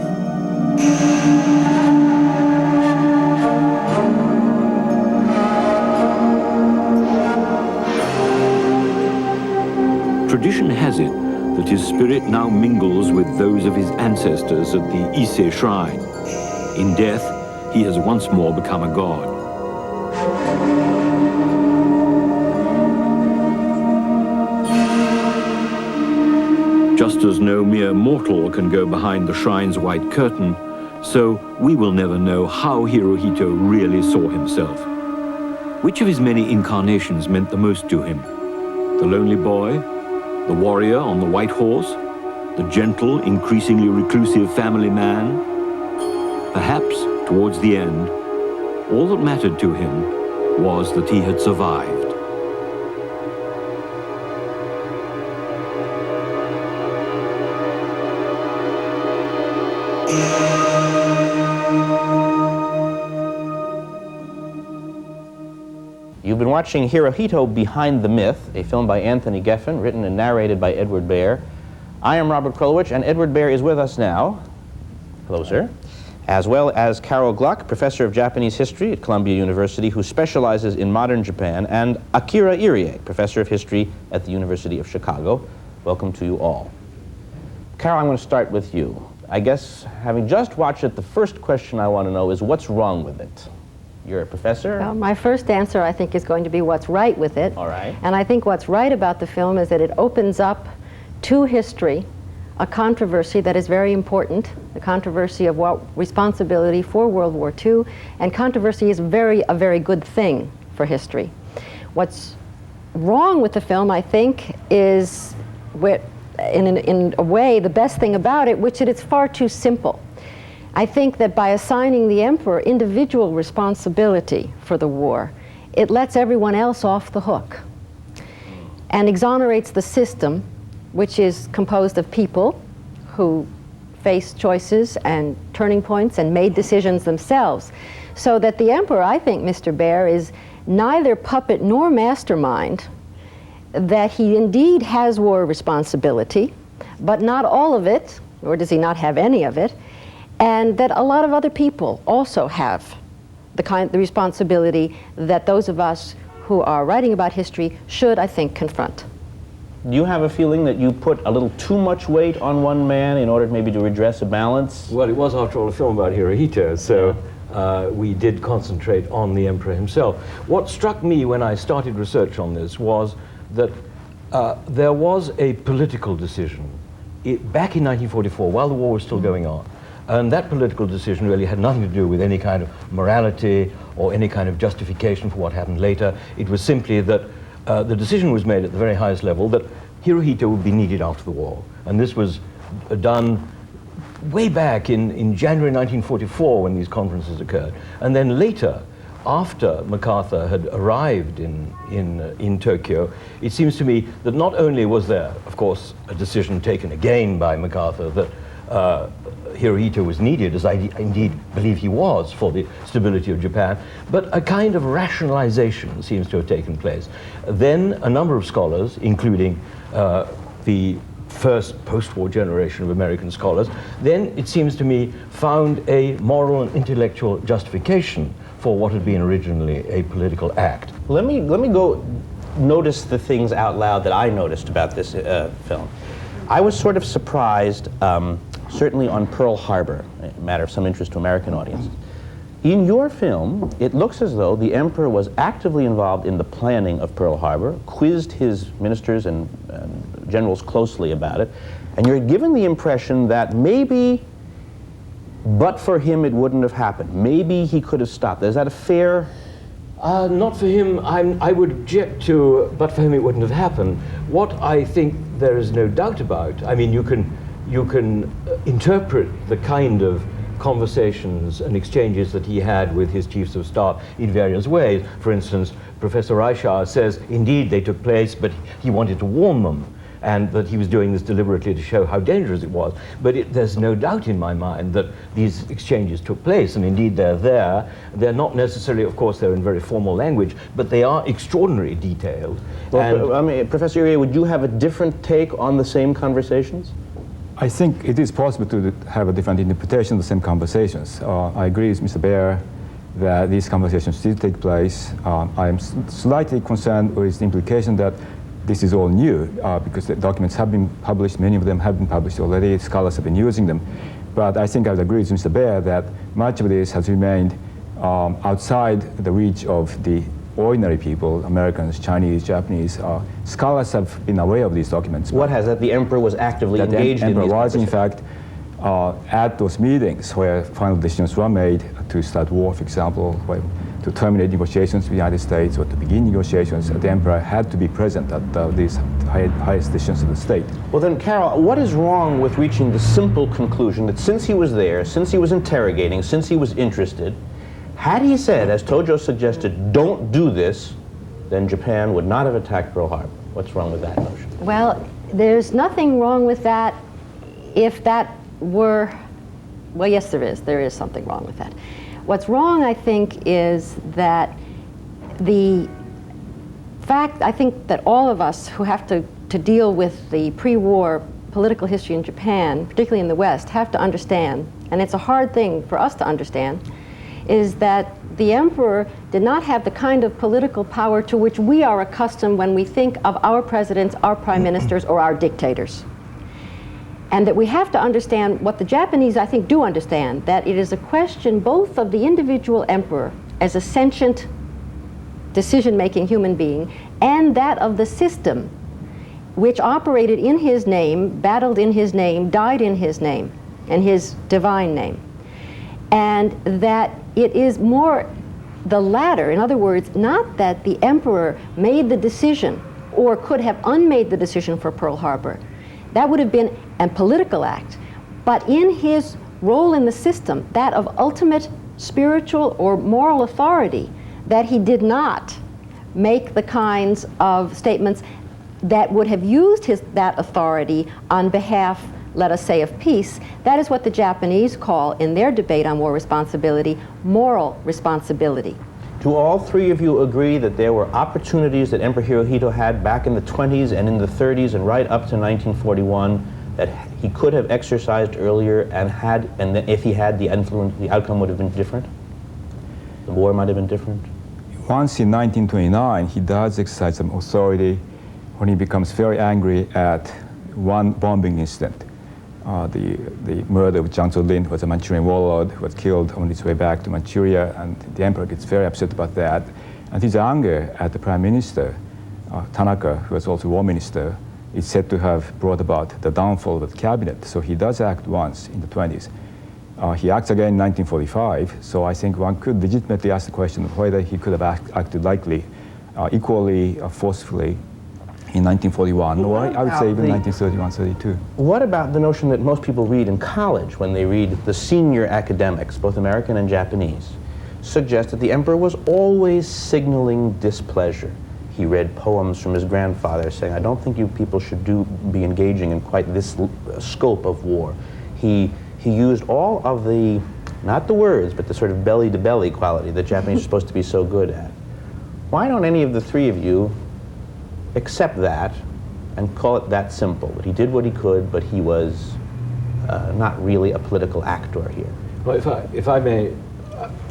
Tradition has it that his spirit now mingles with those of his ancestors at the Ise shrine. In death, he has once more become a god. Just as no mere mortal can go behind the shrine's white curtain, so we will never know how Hirohito really saw himself. Which of his many incarnations meant the most to him? The lonely boy? The warrior on the white horse? The gentle, increasingly reclusive family man? Perhaps, towards the end, all that mattered to him was that he had survived. You've been watching Hirohito Behind the Myth, a film by Anthony Geffen, written and narrated by Edward Baer. I am Robert Krulwich, and Edward Baer is with us now, closer, as well as Carol Gluck, professor of Japanese history at Columbia University, who specializes in modern Japan, and Akira Irie, professor of history at the University of Chicago. Welcome to you all. Carol, I'm going to start with you. I guess, having just watched it, the first question I want to know is what's wrong with it? You're a professor? Well, my first answer, I think, is going to be what's right with it. All right. And I think what's right about the film is that it opens up to history a controversy that is very important, the controversy of what responsibility for World War II, and controversy is a very good thing for history. What's wrong with the film, I think, is in a way the best thing about it, which is it's far too simple. I think that by assigning the emperor individual responsibility for the war, it lets everyone else off the hook and exonerates the system, which is composed of people who faced choices and turning points and made decisions themselves. So that the emperor, I think, Mr. Baer, is neither puppet nor mastermind, that he indeed has war responsibility, but not all of it, nor does he not have any of it, and that a lot of other people also have the responsibility that those of us who are writing about history should, I think, confront. Do you have a feeling that you put a little too much weight on one man in order maybe to redress a balance? Well, it was, after all, a film about Hirohito, so we did concentrate on the emperor himself. What struck me when I started research on this was that there was a political decision back in 1944, while the war was still going on. And that political decision really had nothing to do with any kind of morality or any kind of justification for what happened later. It was simply that the decision was made at the very highest level that Hirohito would be needed after the war. And this was done way back in January 1944 when these conferences occurred. And then later, after MacArthur had arrived in Tokyo, it seems to me that not only was there, of course, a decision taken again by MacArthur that Hirohito was needed, as I indeed believe he was, for the stability of Japan, but a kind of rationalization seems to have taken place. Then a number of scholars, including the first post-war generation of American scholars, then it seems to me found a moral and intellectual justification for what had been originally a political act. Let me go notice the things out loud that I noticed about this film. I was sort of surprised, certainly on Pearl Harbor, a matter of some interest to American audiences. In your film, it looks as though the emperor was actively involved in the planning of Pearl Harbor, quizzed his ministers and generals closely about it, and you're given the impression that maybe, but for him, it wouldn't have happened. Maybe he could have stopped. Is that a fair? Not for him. I would object to, but for him it wouldn't have happened. What I think there is no doubt about, I mean, you can interpret the kind of conversations and exchanges that he had with his chiefs of staff in various ways. For instance, Professor Reichar says, indeed, they took place, but he wanted to warn them, and that he was doing this deliberately to show how dangerous it was. But there's no doubt in my mind that these exchanges took place, and indeed they're there. They're not necessarily, of course, they're in very formal language, but they are extraordinarily detailed. Well, I mean, Professor Irie, would you have a different take on the same conversations? I think it is possible to have a different interpretation of the same conversations. I agree with Mr. Baer that these conversations did take place. I am slightly concerned with the implication that this is all new because the documents have been published, many of them have been published already, scholars have been using them. But I think I would agree with Mr. Baer that much of this has remained outside the reach of the ordinary people, Americans, Chinese, Japanese. Scholars have been aware of these documents. What has that? The emperor was actively engaged in these conversations? The emperor was, in fact, at those meetings where final decisions were made to start war, for example, to terminate negotiations with the United States or to begin negotiations, the emperor had to be present at these highest decisions of the state. Well then, Carol, what is wrong with reaching the simple conclusion that since he was there, since he was interrogating, since he was interested, had he said, as Tojo suggested, don't do this, then Japan would not have attacked Pearl Harbor? What's wrong with that notion? Well, there's nothing wrong with that if that were, well, yes, there is. There is something wrong with that. What's wrong, I think, is that the fact, I think that all of us who have to deal with the pre-war political history in Japan, particularly in the West, have to understand, and it's a hard thing for us to understand, is that the emperor did not have the kind of political power to which we are accustomed when we think of our presidents, our prime ministers, or our dictators. And that we have to understand what the Japanese, I think, do understand, that it is a question both of the individual emperor as a sentient, decision-making human being, and that of the system, which operated in his name, battled in his name, died in his name, and his divine name. And that it is more the latter, in other words, not that the emperor made the decision or could have unmade the decision for Pearl Harbor. That would have been a political act. But in his role in the system, that of ultimate spiritual or moral authority, that he did not make the kinds of statements that would have used that authority on behalf, let us say, of peace. That is what the Japanese call, in their debate on war responsibility, moral responsibility. Do all three of you agree that there were opportunities that Emperor Hirohito had back in the 20s and in the 30s and right up to 1941 that he could have exercised earlier, and that if he had the influence, the outcome would have been different? The war might have been different? Once in 1929, he does exercise some authority when he becomes very angry at one bombing incident. The murder of Jiang Zuolin, who was a Manchurian warlord, who was killed on his way back to Manchuria, and the emperor gets very upset about that. And his anger at the prime minister, Tanaka, who was also war minister, is said to have brought about the downfall of the cabinet. So he does act once in the 20s. He acts again in 1945, so I think one could legitimately ask the question of whether he could have acted likely, equally forcefully in 1941, or I would say even 1931, 32. What about the notion that most people read in college when they read the senior academics, both American and Japanese, suggest that the emperor was always signaling displeasure? He read poems from his grandfather saying, I don't think you people should be engaging in quite this scope of war. He used all of the, not the words, but the sort of belly-to-belly quality that Japanese are supposed to be so good at. Why don't any of the three of you accept that and call it that simple, that he did what he could, but he was not really a political actor here? Well, if I may,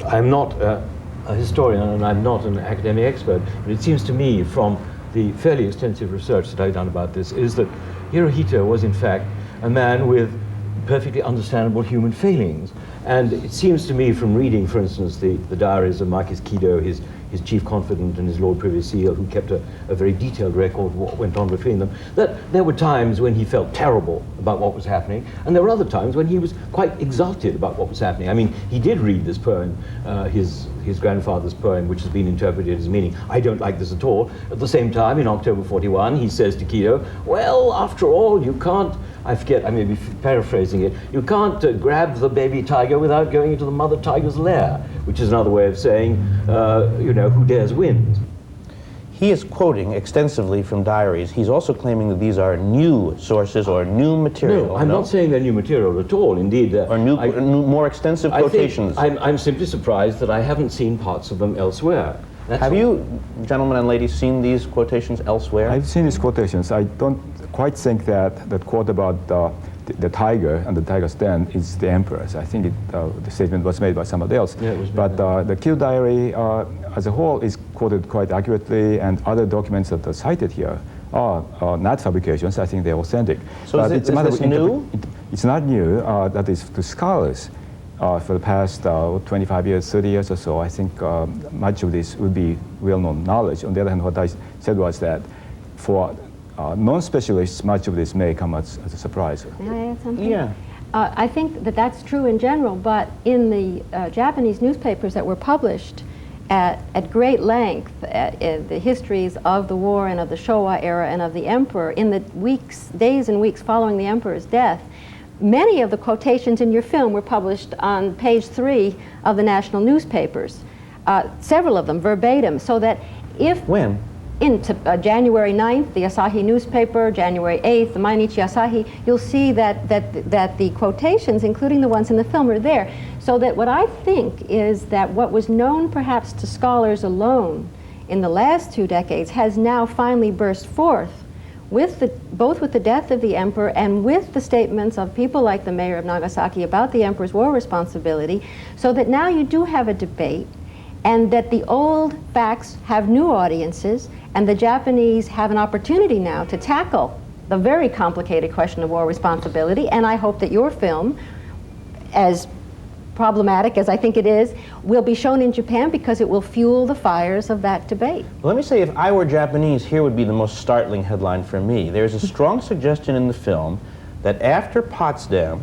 I'm not a historian and I'm not an academic expert, but it seems to me from the fairly extensive research that I've done about this is that Hirohito was in fact a man with perfectly understandable human failings. And it seems to me from reading, for instance, the diaries of Marquis Kido, his chief confidant and his Lord Privy Seal, who kept a very detailed record of what went on between them, that there were times when he felt terrible about what was happening, and there were other times when he was quite exalted about what was happening. I mean, he did read this poem, his grandfather's poem, which has been interpreted as meaning, I don't like this at all. At the same time, in October 41, he says to Kido, well, after all, you can't, I forget, I may be paraphrasing it, you can't grab the baby tiger without going into the mother tiger's lair, which is another way of saying, you know, who dares wins. He is quoting extensively from diaries. He's also claiming that these are new sources or new material. No, I'm not saying they're new material at all, indeed. Or new, more extensive quotations. I'm simply surprised that I haven't seen parts of them elsewhere. Have you, gentlemen and ladies, seen these quotations elsewhere? I've seen these quotations. I don't quite think that that quote about the tiger and the tiger's den is the emperor's. I think the statement was made by somebody else. Yeah, it was but the Kido diary as a whole is quoted quite accurately, and other documents that are cited here are not fabrications. I think they're authentic. So is this new? It's not new. That is to scholars. For the past 25 years, 30 years or so, I think much of this would be well-known knowledge. On the other hand, what I said was that for non-specialists, much of this may come as a surprise. May I add something? Yeah. I think that that's true in general, but in the Japanese newspapers that were published at great length, in the histories of the war and of the Showa era and of the emperor, in the days and weeks following the emperor's death, many of the quotations in your film were published on page 3 of the national newspapers, several of them verbatim, so that if... When? January 9th, the Asahi newspaper, January 8th, the Mainichi Asahi, you'll see that the quotations, including the ones in the film, are there. So that what I think is that what was known perhaps to scholars alone in the last 2 decades has now finally burst forth both with the death of the emperor and with the statements of people like the mayor of Nagasaki about the emperor's war responsibility, so that now you do have a debate, and that the old facts have new audiences, and the Japanese have an opportunity now to tackle the very complicated question of war responsibility. And I hope that your film, as problematic as I think it is, will be shown in Japan because it will fuel the fires of that debate. Let me say, if I were Japanese, here would be the most startling headline for me. There's a strong suggestion in the film that after Potsdam,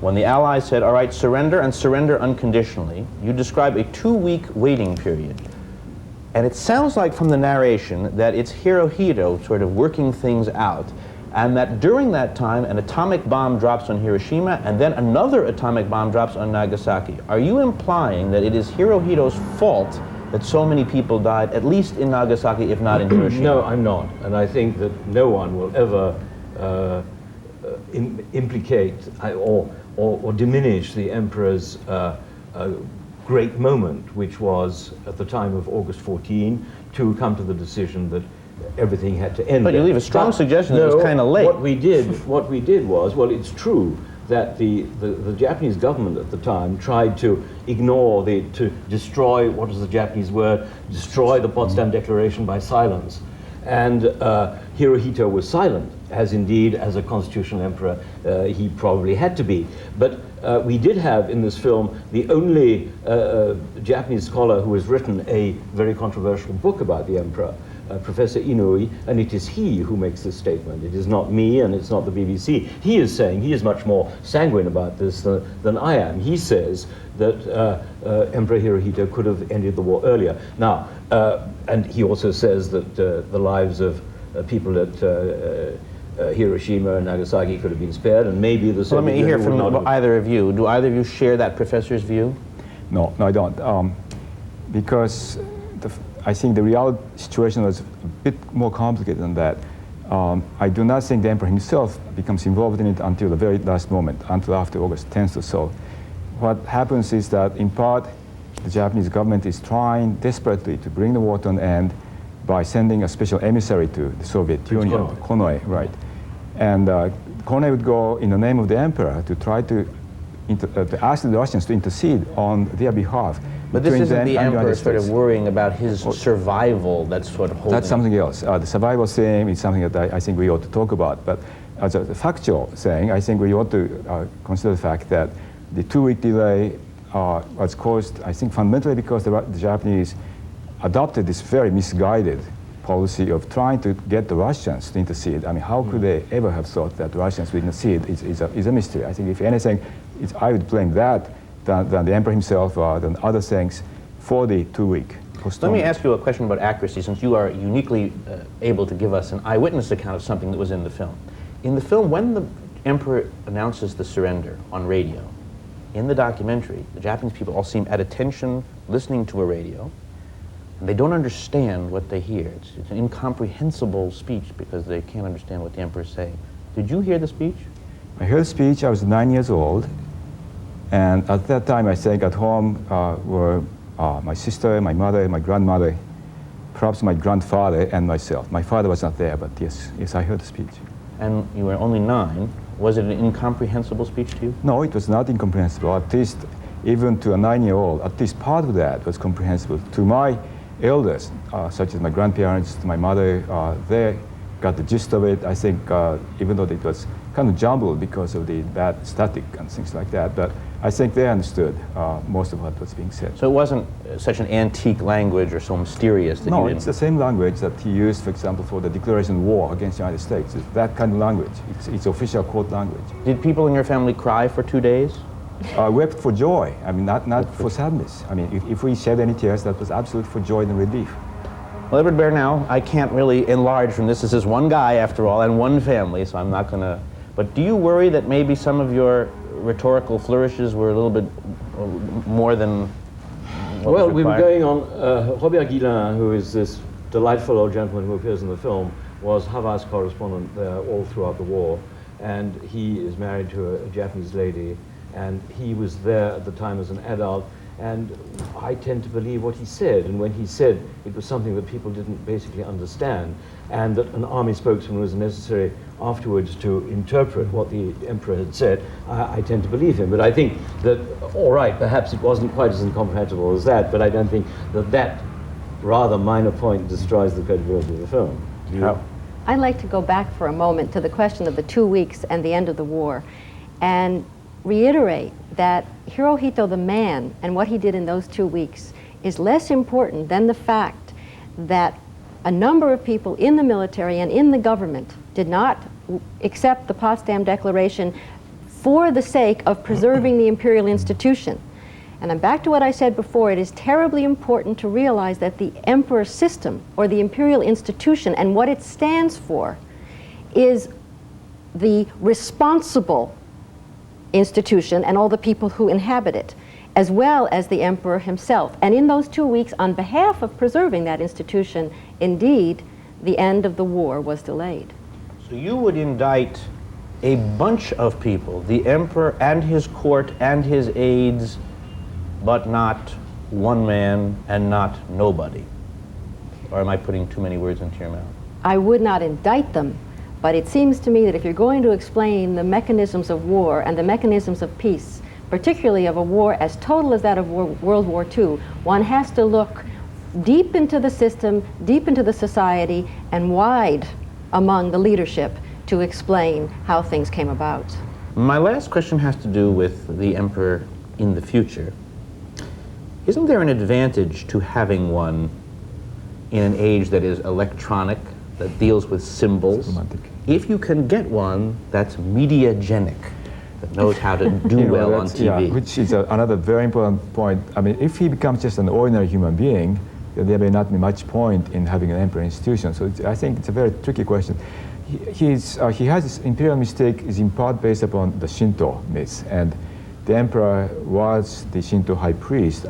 when the Allies said, all right, surrender and surrender unconditionally, you describe a 2-week waiting period. And it sounds like from the narration that it's Hirohito sort of working things out, and that during that time an atomic bomb drops on Hiroshima and then another atomic bomb drops on Nagasaki. Are you implying that it is Hirohito's fault that so many people died, at least in Nagasaki, if not in Hiroshima? No, I'm not. And I think that no one will ever implicate or diminish the emperor's great moment, which was at the time of August 14, to come to the decision that everything had to end. But you leave a strong suggestion that it was kind of late. What we did was, well, it's true that the Japanese government at the time tried to ignore, to destroy, what is the Japanese word, destroy the Potsdam Declaration by silence. And Hirohito was silent, as indeed, as a constitutional emperor, he probably had to be. But we did have in this film the only Japanese scholar who has written a very controversial book about the emperor, Professor Inouye, and it is he who makes this statement. It is not me, and it's not the BBC. He is saying, he is much more sanguine about this than I am. He says that Emperor Hirohito could have ended the war earlier. Now, and he also says that the lives of people at Hiroshima and Nagasaki could have been spared, and maybe the Soviet Let me hear Union from either of you. Do either of you share that professor's view? No, I don't. Because I think the real situation was a bit more complicated than that. I do not think the emperor himself becomes involved in it until the very last moment, until after August 10th or so. What happens is that, in part, the Japanese government is trying desperately to bring the war to an end by sending a special emissary to the Soviet Union, Konoe, right? And Konoe would go in the name of the emperor to try to ask the Russians to intercede on their behalf. But this isn't the emperor sort of worrying about his survival that's sort of holding... That's something else. The survival thing is something that I think we ought to talk about. But as a factual thing, I think we ought to consider the fact that the 2-week delay was caused, I think, fundamentally because the Japanese adopted this very misguided policy of trying to get the Russians to intercede. I mean, how could they ever have thought that the Russians would intercede is a mystery. I think, if anything, I would blame that than the emperor himself or than other things for the 2-week postponement. Let me ask you a question about accuracy, since you are uniquely able to give us an eyewitness account of something that was in the film. In the film, when the emperor announces the surrender on radio, in the documentary, the Japanese people all seem at attention, listening to a radio, and they don't understand what they hear. It's an incomprehensible speech because they can't understand what the emperor is saying. Did you hear the speech? I heard the speech. I was 9 years old. And at that time, I think at home were my sister, my mother, my grandmother, perhaps my grandfather, and myself. My father was not there, but yes, I heard the speech. And you were only 9. Was it an incomprehensible speech to you? No, it was not incomprehensible. At least, even to a 9-year-old, at least part of that was comprehensible. To my elders, such as my grandparents, my mother, they got the gist of it. I think, even though it was kind of jumbled because of the bad static and things like that, but I think they understood most of what was being said. So it wasn't such an antique language or so mysterious that you didn't... No, it's the same language that he used, for example, for the declaration of war against the United States. It's that kind of language. It's official court language. Did people in your family cry for 2 days? Wept for joy. I mean, not for sadness. I mean, if we shed any tears, that was absolute for joy and relief. Well, Edward Baer, now, I can't really enlarge from this. This is one guy, after all, and one family, so I'm not going to... But do you worry that maybe some of your rhetorical flourishes were a little bit more than what Well, was we were required? going on, Robert Guillain, who is this delightful old gentleman who appears in the film, was Havas correspondent there all throughout the war, and he is married to a Japanese lady, and he was there at the time as an adult, and I tend to believe what he said, and when he said it was something that people didn't basically understand, and that an army spokesman was necessary afterwards to interpret what the emperor had said, I tend to believe him. But I think that, all right, perhaps it wasn't quite as incomprehensible as that, but I don't think that that rather minor point destroys the credibility of the film. I'd like to go back for a moment to the question of the 2 weeks and the end of the war. And reiterate that Hirohito the man and what he did in those 2 weeks is less important than the fact that a number of people in the military and in the government did not accept the Potsdam Declaration for the sake of preserving the imperial institution. And I'm back to what I said before, it is terribly important to realize that the emperor system, or the imperial institution, and what it stands for, is the responsible institution and all the people who inhabit it, as well as the emperor himself. And in those 2 weeks, on behalf of preserving that institution, indeed, the end of the war was delayed. So you would indict a bunch of people, the emperor and his court and his aides, but not one man and not nobody? Or am I putting too many words into your mouth? I would not indict them, but it seems to me that if you're going to explain the mechanisms of war and the mechanisms of peace, particularly of a war as total as that of World War II, one has to look deep into the system, deep into the society, and wide among the leadership to explain how things came about. My last question has to do with the emperor in the future. Isn't there an advantage to having one in an age that is electronic, that deals with symbols? If you can get one that's mediagenic, that knows how to do well on TV. Yeah, which is another very important point. I mean, if he becomes just an ordinary human being, then there may not be much point in having an emperor institution. So I think it's a very tricky question. He has this imperial mistake is in part based upon the Shinto myth, and the emperor was the Shinto high priest,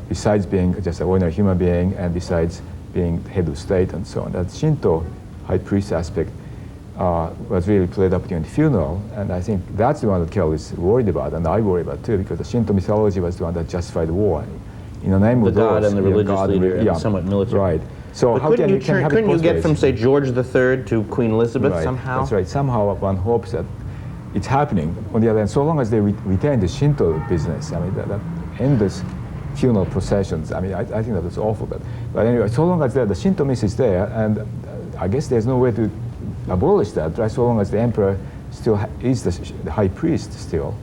besides being just an ordinary human being and besides being head of state and so on. That Shinto high priest aspect was really played up during the funeral, and I think that's the one that Carol is worried about, and I worry about too, because the Shinto mythology was the one that justified the war. In the name of the god and the religious leader and somewhat military. Right. So but how couldn't can you get from, say, George III to Queen Elizabeth somehow? That's right. Somehow one hopes that it's happening. On the other hand, so long as they retain the Shinto business, I mean, that endless funeral processions, I mean, I think that is awful. But anyway, so long as the Shinto myth is there, and I guess there's no way to abolish that, right? So long as the emperor still is the high priest still.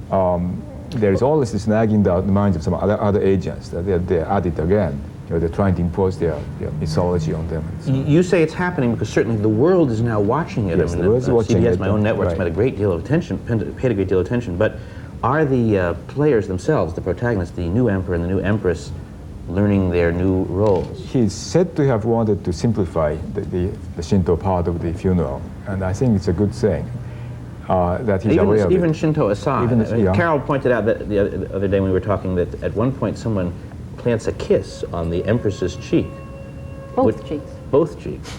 There is always this nagging the minds of some other agents that they're at it again. You know, they're trying to impose their mythology on them. So. You say it's happening because certainly the world is now watching it. Yes, I mean, the world's watching CBS, it, my own network's right. paid a great deal of attention. But are the players themselves, the protagonists, the new emperor and the new empress, learning their new roles? He's said to have wanted to simplify the Shinto part of the funeral, and I think it's a good thing. That he's aware of it. Even Shinto aside, Carol pointed out that the other day when we were talking that at one point someone plants a kiss on the empress's cheek. Both cheeks. Both cheeks,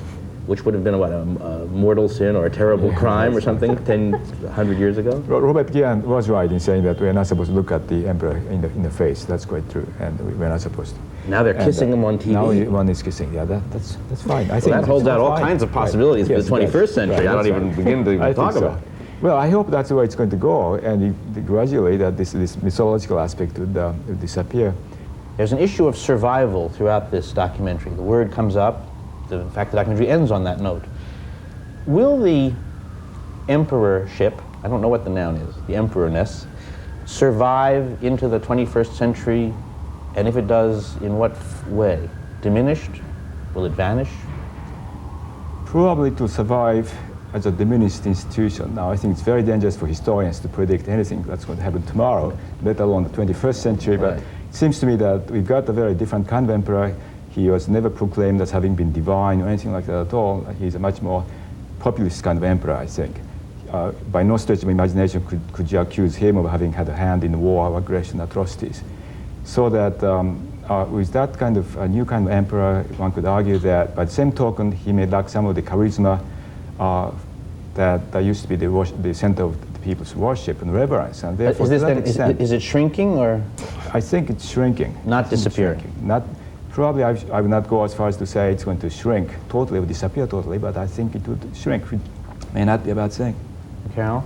which would have been what, a mortal sin or a terrible crime or something 100 years ago? Robert Guillen was right in saying that we're not supposed to look at the emperor in the face. That's quite true, and we're not supposed to. Now they're kissing him on TV. Now one is kissing. Yeah, that's fine. I think that holds out all kinds of possibilities for the 21st century. I don't even begin to talk about it. Well, I hope that's the way it's going to go, and gradually that this mythological aspect would disappear. There's an issue of survival throughout this documentary. The word comes up. In fact, the documentary ends on that note. Will the emperorship, I don't know what the noun is, the emperorness, survive into the 21st century? And if it does, in what way? Diminished? Will it vanish? Probably to survive as a diminished institution. Now, I think it's very dangerous for historians to predict anything that's going to happen tomorrow, let alone the 21st century. Right. But it seems to me that we've got a very different kind of emperor. He was never proclaimed as having been divine or anything like that at all. He's a much more populist kind of emperor, I think. By no stretch of imagination could you accuse him of having had a hand in the war, aggression, atrocities. So that with that kind of a new kind of emperor, one could argue that by the same token, he may lack some of the charisma that used to be the center of the people's worship and reverence. And therefore, is it shrinking, or? I think it's shrinking. Not disappearing. Probably I would not go as far as to say it's going to shrink totally or disappear totally, but I think it would shrink. It may not be a bad thing. Carol?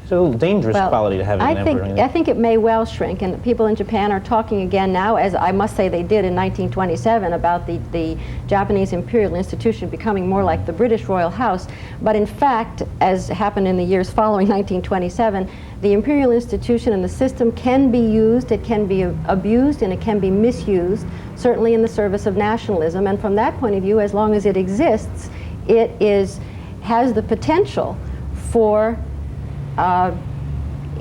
It's a little dangerous quality to have an emperor. I think it may well shrink, and people in Japan are talking again now, as I must say they did in 1927, about the Japanese imperial institution becoming more like the British royal house. But in fact, as happened in the years following 1927, the imperial institution and the system can be used, it can be abused, and it can be misused, certainly in the service of nationalism. And from that point of view, as long as it exists, it has the potential for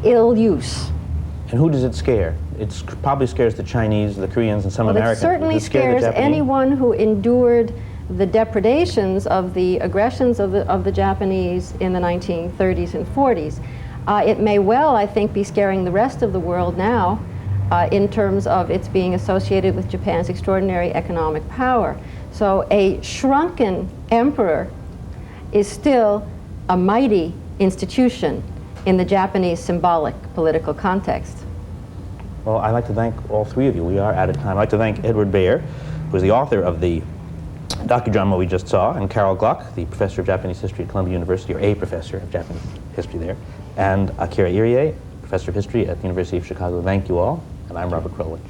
ill use. And who does it scare? It probably scares the Chinese, the Koreans, and some Americans. It certainly scares anyone who endured the depredations of the aggressions of the Japanese in the 1930s and 40s. It may well, I think, be scaring the rest of the world now in terms of its being associated with Japan's extraordinary economic power. So a shrunken emperor is still a mighty institution in the Japanese symbolic political context. Well, I'd like to thank all three of you. We are out of time. I'd like to thank Edward Baer, who is the author of the docudrama we just saw, and Carol Gluck, the professor of Japanese history at Columbia University, or a professor of Japanese history there, and Akira Irie, professor of history at the University of Chicago. Thank you all, and I'm Robert Krulwich.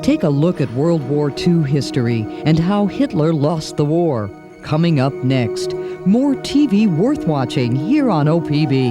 Take a look at World War II history and how Hitler lost the war. Coming up next, more TV worth watching here on OPB.